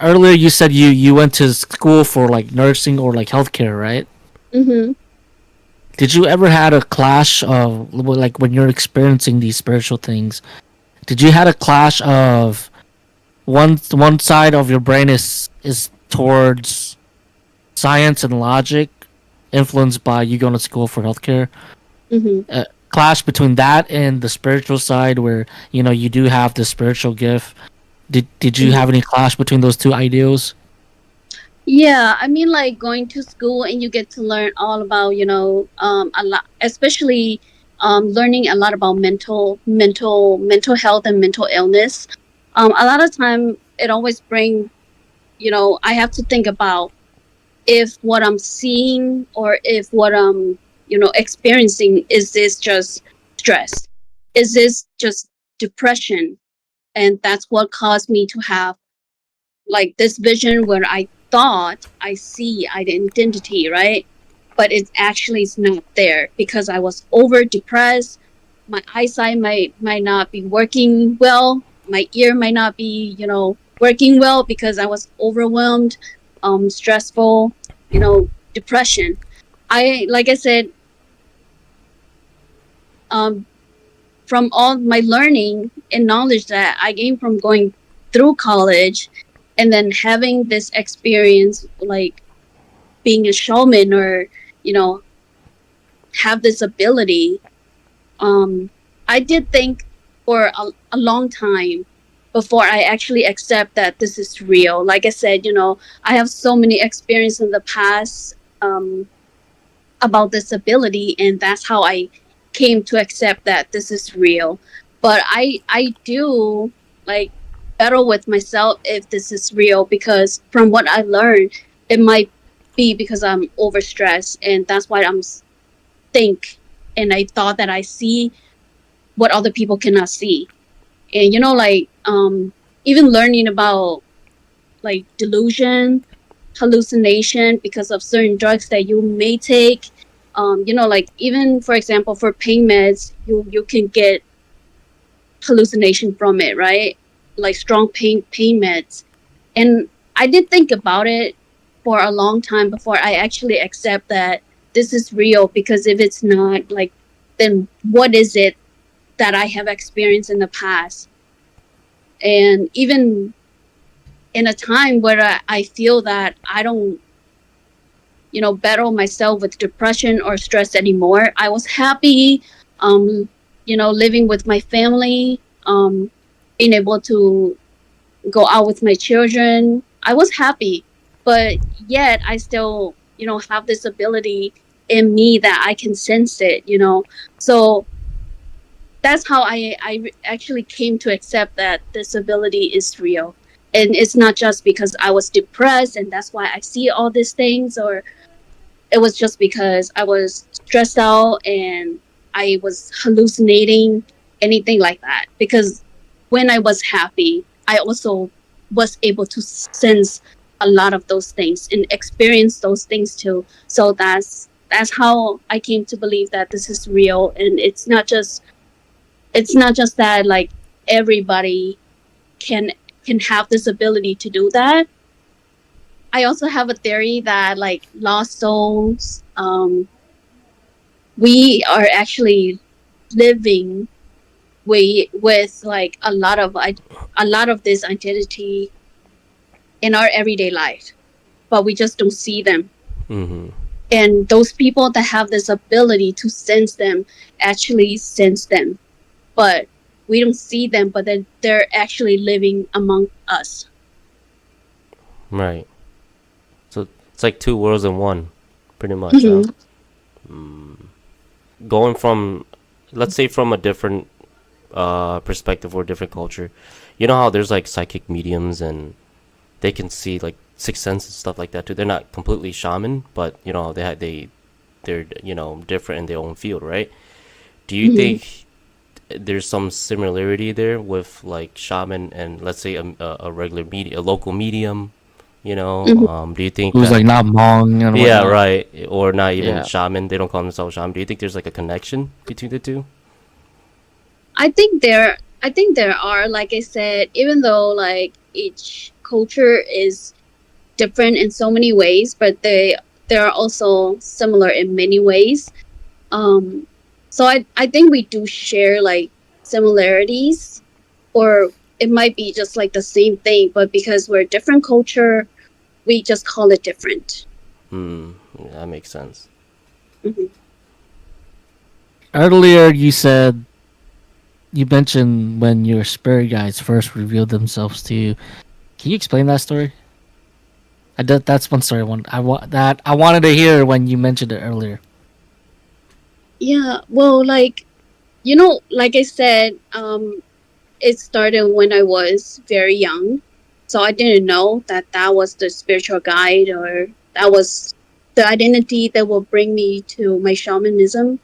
Earlier you said you went to school for like nursing or like healthcare, right? Mm-hmm. Did you ever had a clash of like when you're experiencing these spiritual things? Did you had a clash of one side of your brain is towards science and logic influenced by you going to school for healthcare. Mm-hmm. Clash between that and the spiritual side, where you do have the spiritual gift. Did you have any clash between those two ideals? Yeah, I mean, like going to school and you get to learn all about, a lot, especially learning a lot about mental health and mental illness. A lot of time it always bring, I have to think about if what I'm seeing or if what I'm, experiencing, is this just stress? Is this just depression? And that's what caused me to have like this vision where I thought I see identity, right? But it actually is not there because I was over depressed. My eyesight might not be working well. My ear might not be, working well because I was overwhelmed, stressful, depression. I like I said, um, from all my learning and knowledge that I gained from going through college and then having this experience like being a shaman or you know have this ability, um I did think for a long time before I actually accept that this is real. Like I said, I have so many experience in the past, about this ability, and that's how I came to accept that this is real. But I do like battle with myself if this is real, because from what I learned, it might be because I'm overstressed, and that's why think and I thought that I see what other people cannot see. And like even learning about like delusion, hallucination because of certain drugs that you may take. Like even for example, for pain meds, you can get hallucination from it, right? Like strong pain meds. And I did think about it for a long time before I actually accept that this is real, because if it's not, like, then what is it that I have experienced in the past? And even in a time where I feel that I don't, battle myself with depression or stress anymore. I was happy, um, living with my family, being able to go out with my children. I was happy, but yet I still, have this ability in me that I can sense it. So that's how I actually came to accept that this ability is real. And it's not just because I was depressed and that's why I see all these things, or it was just because I was stressed out and I was hallucinating, anything like that. Because when I was happy, I also was able to sense a lot of those things and experience those things too. So that's how I came to believe that this is real, and it's not just that like everybody can can have this ability to do that. I also have a theory that like lost souls, we are actually living with like a lot of this identity in our everyday life, but we just don't see them. Mm-hmm. And those people that have this ability to sense them actually sense them, but we don't see them, but then they're actually living among us. Right. So it's like two worlds in one, pretty much, huh? Hmm. Going from, let's say, from a different perspective or different culture. You know how there's like psychic mediums and they can see like sixth sense and stuff like that too. They're not completely shaman, but they're different in their own field, right? Do you Hmm. think there's some similarity there with like shaman and let's say a regular media, a local medium? Hmm. Do you think Who's that? like not Hmong and Yeah, whatnot? right. Or not even Yeah. shaman. They don't call themselves shaman. Do you think there's like a connection between the two? I think there are, like I said, even though like each culture is different in so many ways, but they are also similar in many ways. Um, so I think we do share like similarities, or it might be just like the same thing, but because we're a different culture, we just call it different. Mm, that makes sense. Mhm. Earlier, you mentioned when your spirit guides first revealed themselves to you. Can you explain that story? That's one story that I wanted to hear when you mentioned it earlier. Yeah, well, like, like I said, it started when I was very young. So I didn't know that that was the spiritual guide, or that was the identity that will bring me to my shamanism.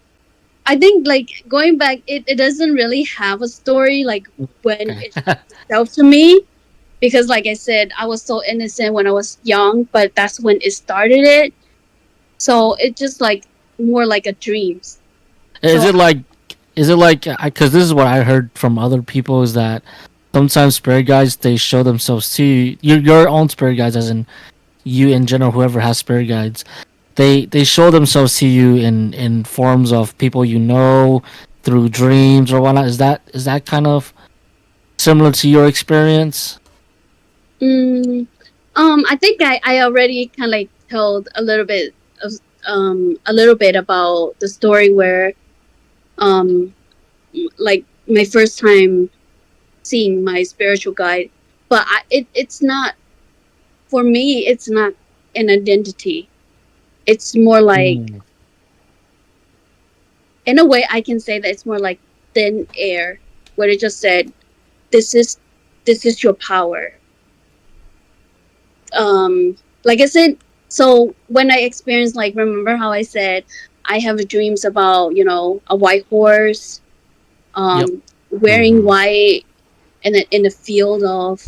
I think, like, going back, it doesn't really have a story, like, when Okay. it shows itself to me. Because, like I said, I was so innocent when I was young, but that's when it started it. So it's just like more like a dreams. Is So it like because this is what I heard from other people is that sometimes spirit guides they show themselves to you, your own spirit guides, as in you in general, whoever has spirit guides, they show themselves to you in forms of people you know through dreams or whatnot. Is that kind of similar to your experience? Mm, I think I already kind of like told of a little bit about the story where um like my first time seeing my spiritual guide, but it's not, for me. It's not an identity. It's more like, Mm. in a way, I can say that it's more like thin air, where it just said, "This is this is your power." Like I said, so when I experienced, like, remember how I said I have dreams about, a white horse, Yep. wearing Mm-hmm. white in a field of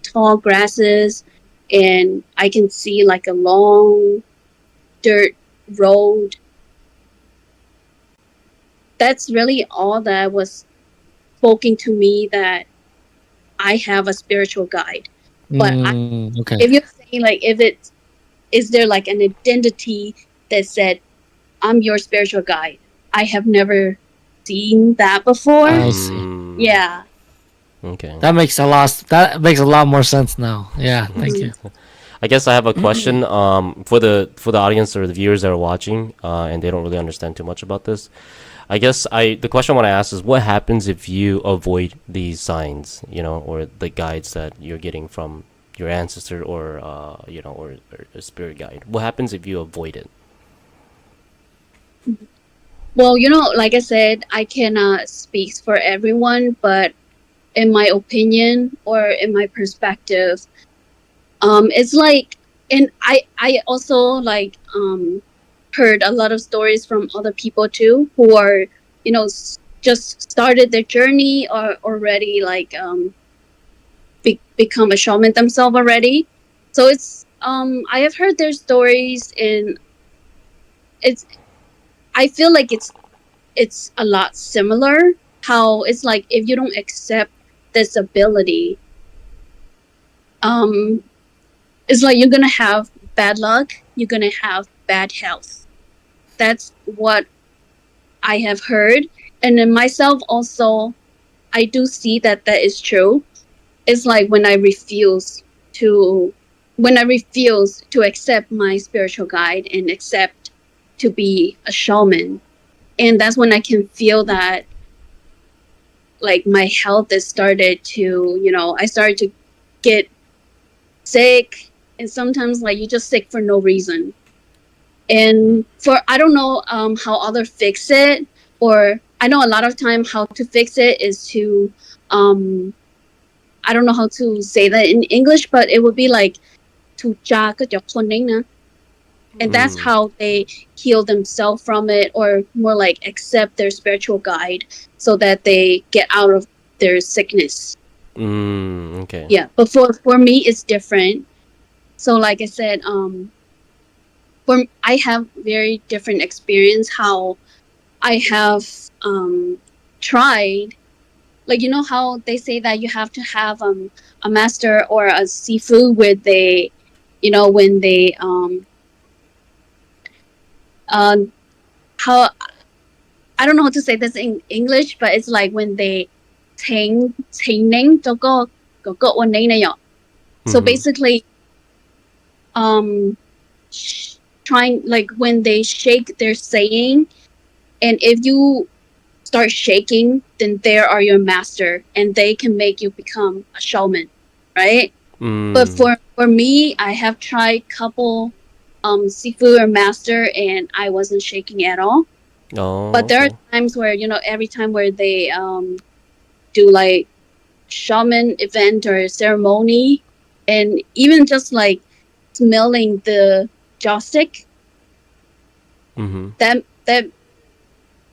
tall grasses, and I can see like a long dirt road. That's really all that was spoken to me, that I have a spiritual guide. But Okay. if you're saying, like, if it is there like an identity that said, I'm your spiritual guide, I have never seen that before. I see. Mm, Yeah. okay. That makes a lot more sense now. Yeah. Thank Mhm. you. I guess I have a question for the audience or the viewers that are watching and they don't really understand too much about this. I guess I the question I want to ask is what happens if you avoid these signs, or the guides that you're getting from your ancestor or or a spirit guide. What happens if you avoid it? Well, like I said, I cannot speak for everyone, but in my opinion, or in my perspective, it's like, and I also, like, heard a lot of stories from other people too, who are, just started their journey, or already, like, become a shaman themselves already. So it's, I have heard their stories, and it's I feel like it's a lot similar. How it's like, if you don't accept this ability, um it's like you're gonna have bad luck, you're gonna have bad health. That's what I have heard. And then myself also, I do see that that is true. It's like to when I refuse to accept my spiritual guide and accept to be a shaman. And that's when I can feel that, like, my health is started to, I started to get sick. And sometimes, like, you just sick for no reason. And for, I don't know how others fix it, or I know a lot of time how to fix it is to, um I don't know how to say that in English, but it would be like to cha cái chọc con đấy nè. And that's Mm, how they heal themselves from it, or more like accept their spiritual guide, so that they get out of their sickness. okay. Yeah, but for me it's different. So, like I said, I have very different experience, how I have tried, like, how they say that you have to have a master or a seafood, where they, when they uh how, I don't know how to say this in English, but it's like when they training cho có ổn định này nhở. So Mm-hmm. basically, um trying, like when they shake, they're saying, and if you start shaking, then they are your master, and they can make you become a shaman, right? But Mm. for me, I have tried couple seafood or master, and I wasn't shaking at all. Oh, But there are okay. times where, every time where they do like shaman event or ceremony, and even just like smelling the joss stick, Mm-hmm. that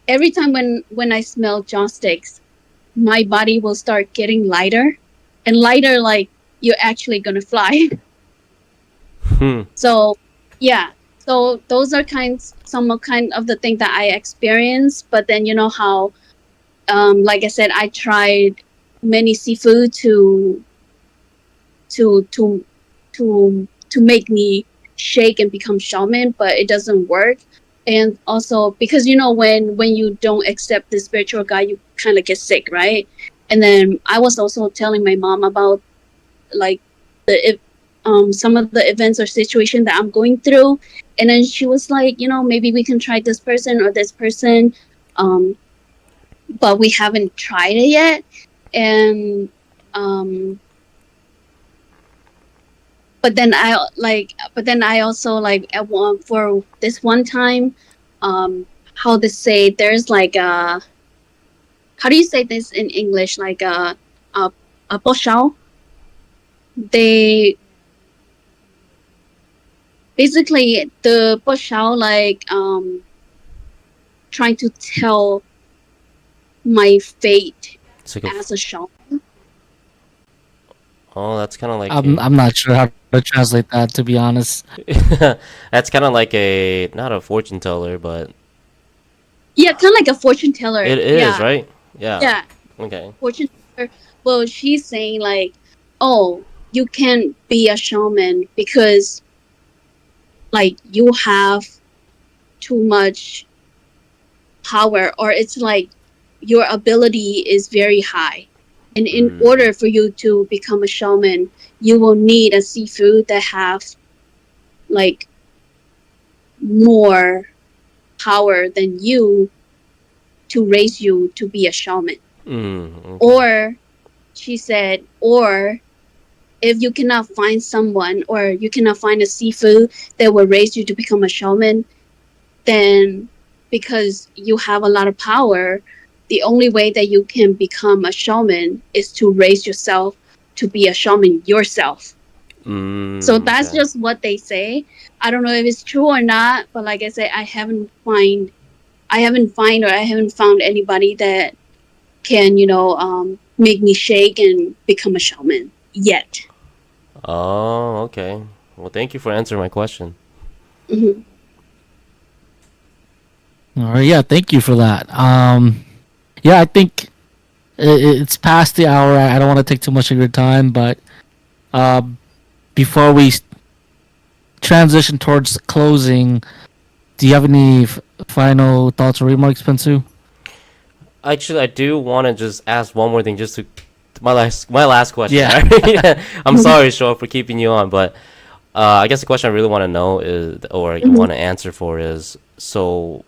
every time when I smell joss sticks, my body will start getting lighter and lighter, like you're actually gonna fly. Hmm. So yeah, so those are kind of the thing that I experienced. But then you know how, like I said, I tried many seafood to to to make me shake and become shaman, but it doesn't work. And also because when you don't accept the spiritual guide, you kind of get sick, right? And then I was also telling my mom about, like, the some of the events or situation that I'm going through, and then she was like, maybe we can try this person or this person, um, but we haven't tried it yet. And um, but then I also, like, at one for this one time, how to say, there's like a, how do you say this in English, like a a boshao. They basically, the boshao, like, trying to tell my fate It's like a. as a shaman. Oh, that's kind of like a. I'm not sure how to translate that, to be honest. That's kind of like a not a fortune teller, but Yeah, kind of like a fortune teller. it is, Yeah, right? Yeah. yeah, Okay. fortune teller. Well, she's saying like, oh, you can't be a shaman because, like, you have too much power, or it's like your ability is very high. And in Mm. order for you to become a shaman, you will need a seafood that have, like, more power than you to raise you to be a shaman. Mm. Okay. Or she said, or if you cannot find someone, or you cannot find a seafood that will raise you to become a shaman, then because you have a lot of power, the only way that you can become a shaman is to raise yourself to be a shaman yourself. So Mm. that's Okay. just what they say. I don't know if it's true or not, but like I say, I haven't found anybody that can, make me shake and become a shaman yet. Oh, okay. Well, thank you for answering my question. Hmm. All right, yeah, thank you for that. Yeah, I think it's past the hour. I don't want to take too much of your time, but uh, before we transition towards closing, do you have any final thoughts or remarks, Pensu? Actually, I do want to just ask one more thing, just to my last question. Yeah. All right. I'm sorry, Shaw, for keeping you on, but I guess the question I really want to know is, or Hmm. want to answer for is, so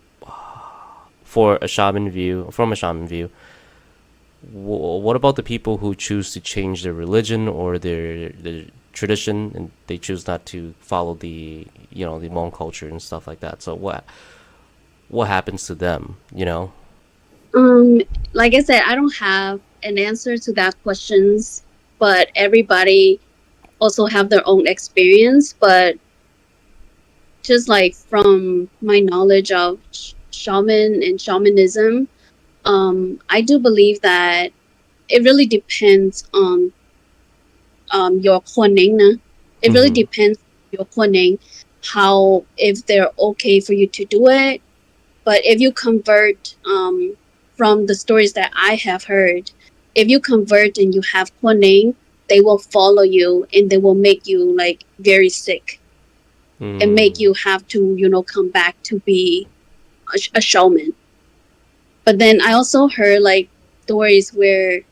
for a shaman view, from a shaman view, what about the people who choose to change their religion or their tradition, and they choose not to follow the Hmong culture and stuff like that? So what happens to them? Um, like I said, I don't have an answer to that questions, but everybody also have their own experience. But just like from my knowledge of shaman and shamanism, I do believe that it really depends on your Huaning. It really Mm-hmm. depends on your Huaning, how, if they're okay for you to do it. But if you convert, from the stories that I have heard, if you convert and you have Huaning, they will follow you and they will make you, like, very sick and Mm. make you have to, come back to be a shaman. But then I also heard, like, stories where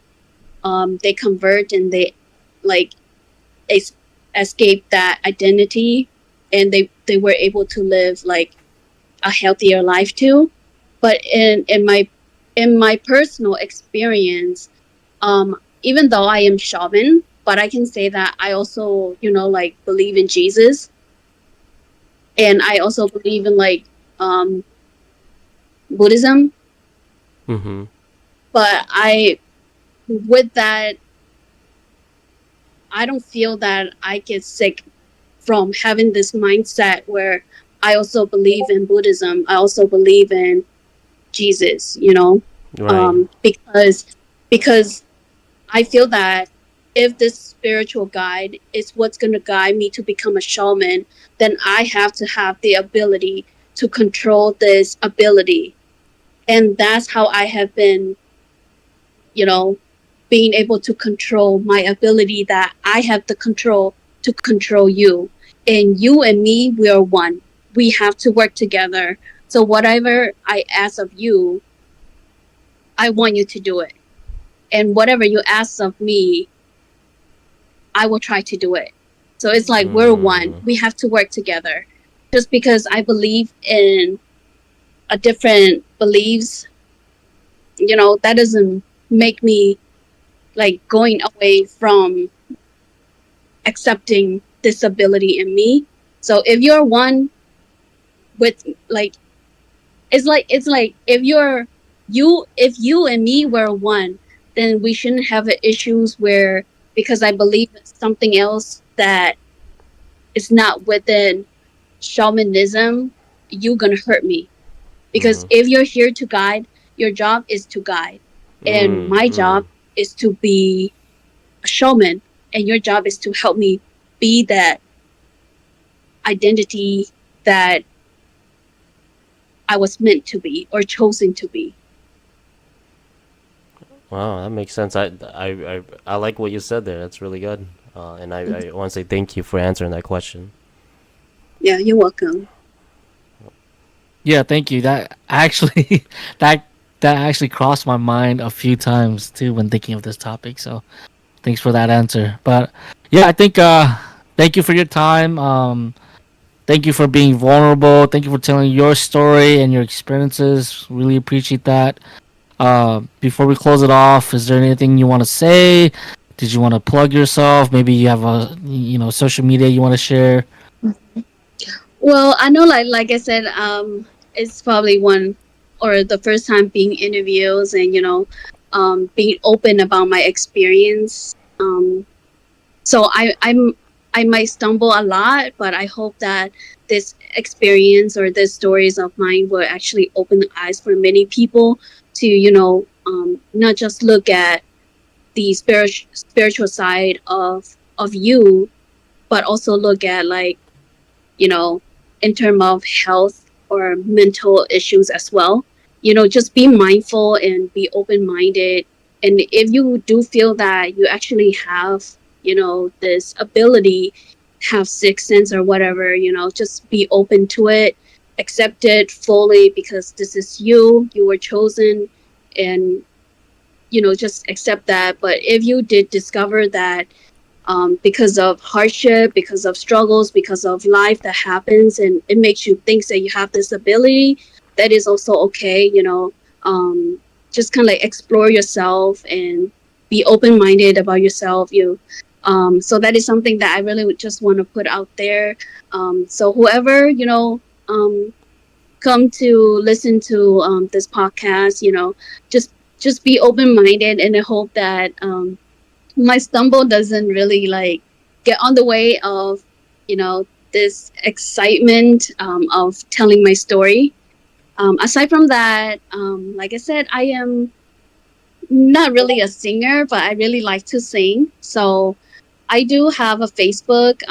they convert and they, like, es- escape that identity, and they were able to live like a healthier life too. But in my personal experience, even though I am shaman, but I can say that I also, like believe in Jesus, and I also believe in like um Buddhism. Mm-hmm. But with that, I don't feel that I get sick from having this mindset where I also believe in Buddhism. I also believe in Jesus, Right. because because I feel that if this spiritual guide is what's going to guide me to become a shaman, then I have to have the ability to control this ability. And that's how I have been, you know, being able to control my ability, that I have the control to control you. And you and me, we are one. We have to work together. So whatever I ask of you, I want you to do it. And whatever you ask of me, I will try to do it. So it's like we're one. Mm. We have to work together. Just because I believe in a different beliefs, that doesn't make me like going away from accepting disability in me. So if you're one with like it's like if you and me were one, then we shouldn't have issues where because I believe in something else that is not within shamanism, you're gonna hurt me. Because Mm-hmm. if you're here to guide, your job is to guide. And Mm. my Mm. job is to be a shaman, and your job is to help me be that identity that I was meant to be or chosen to be. Wow, that makes sense. I like what you said there. That's really good. And I want to say thank you for answering that question. Yeah, you're welcome. Yeah, thank you. That actually that that actually crossed my mind a few times too when thinking of this topic. So thanks for that answer. But yeah, I think thank you for your time. Thank you for being vulnerable. Thank you for telling your story and your experiences. Really appreciate that. Before we close it off, is there anything you want to say? Did you want to plug yourself? Maybe you have a social media you want to share. Well, I know, like I said, it's probably one or the first time being interviews, and being open about my experience. So I might stumble a lot, but I hope that this experience or this stories of mine will actually open the eyes for many people to not just look at the spiritual side of you, but also look at like you know, in terms of health or mental issues as well. Just be mindful and be open minded. And if you do feel that you actually have, this ability, have sixth sense or whatever, just be open to it, accept it fully because this is you, you were chosen, and, just accept that. But if you did discover that because of hardship, because of struggles, because of life that happens, and it makes you think that you have this ability. That is also okay, just kind of like explore yourself and be open minded about yourself. So that is something that I really would just want to put out there. So whoever um, come to listen to this podcast, just just be open minded, and I hope that my stumble doesn't really like get on the way of this excitement of telling my story. Aside from that, like I said, I am not really a singer, but I really like to sing. So I do have a Facebook.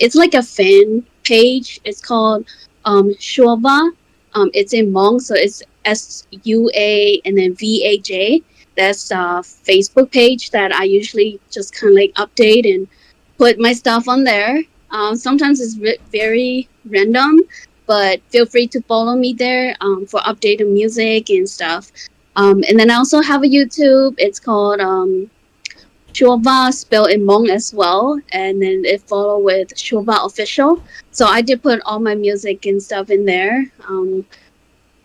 It's like a fan page. It's called Shuava. It's in Hmong, so it's SUA and then VAJ. That's a Facebook page that I usually just kind of like update and put my stuff on there. Sometimes it's very random, but feel free to follow me there for updated music and stuff. And then I also have a YouTube. It's called Shova spelled in Hmong as well, and then it followed with Shova official. So I did put all my music and stuff in there.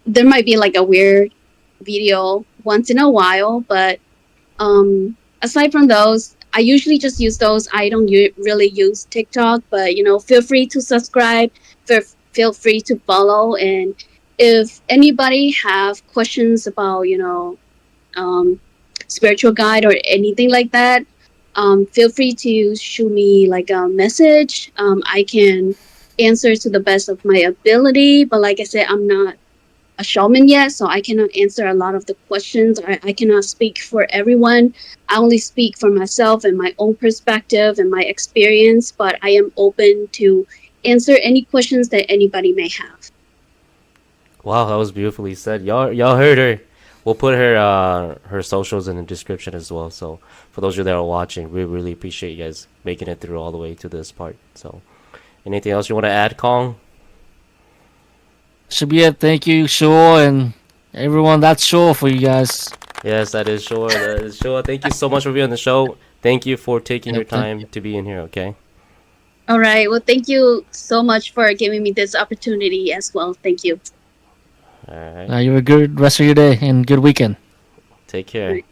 There might be like a weird video once in a while, but aside from those, I usually just use those. I don't really use TikTok, but feel free to subscribe. Feel free to follow, and if anybody have questions about um, spiritual guide or anything like that, feel free to shoot me like a message. I can answer to the best of my ability, but like I said, I'm not a shaman yet, so I cannot answer a lot of the questions. I cannot speak for everyone. I only speak for myself and my own perspective and my experience, but I am open to answer any questions that anybody may have. Wow, that was beautifully said. Y'all heard her. We'll put her socials in the description as well. So for those of you that are watching, we really appreciate you guys making it through all the way to this part. So anything else you want to add, Kong? Should be it. Thank you, Shul, and everyone. That's Shul for you guys. Yes, that is sure. That is sure. Thank you so much for being on the show. Thank you for taking your Yep, thank time you. to be in here. Okay. All right. Well, thank you so much for giving me this opportunity as well. Thank you. All right. You have a good rest of your day and good weekend. Take All care. right.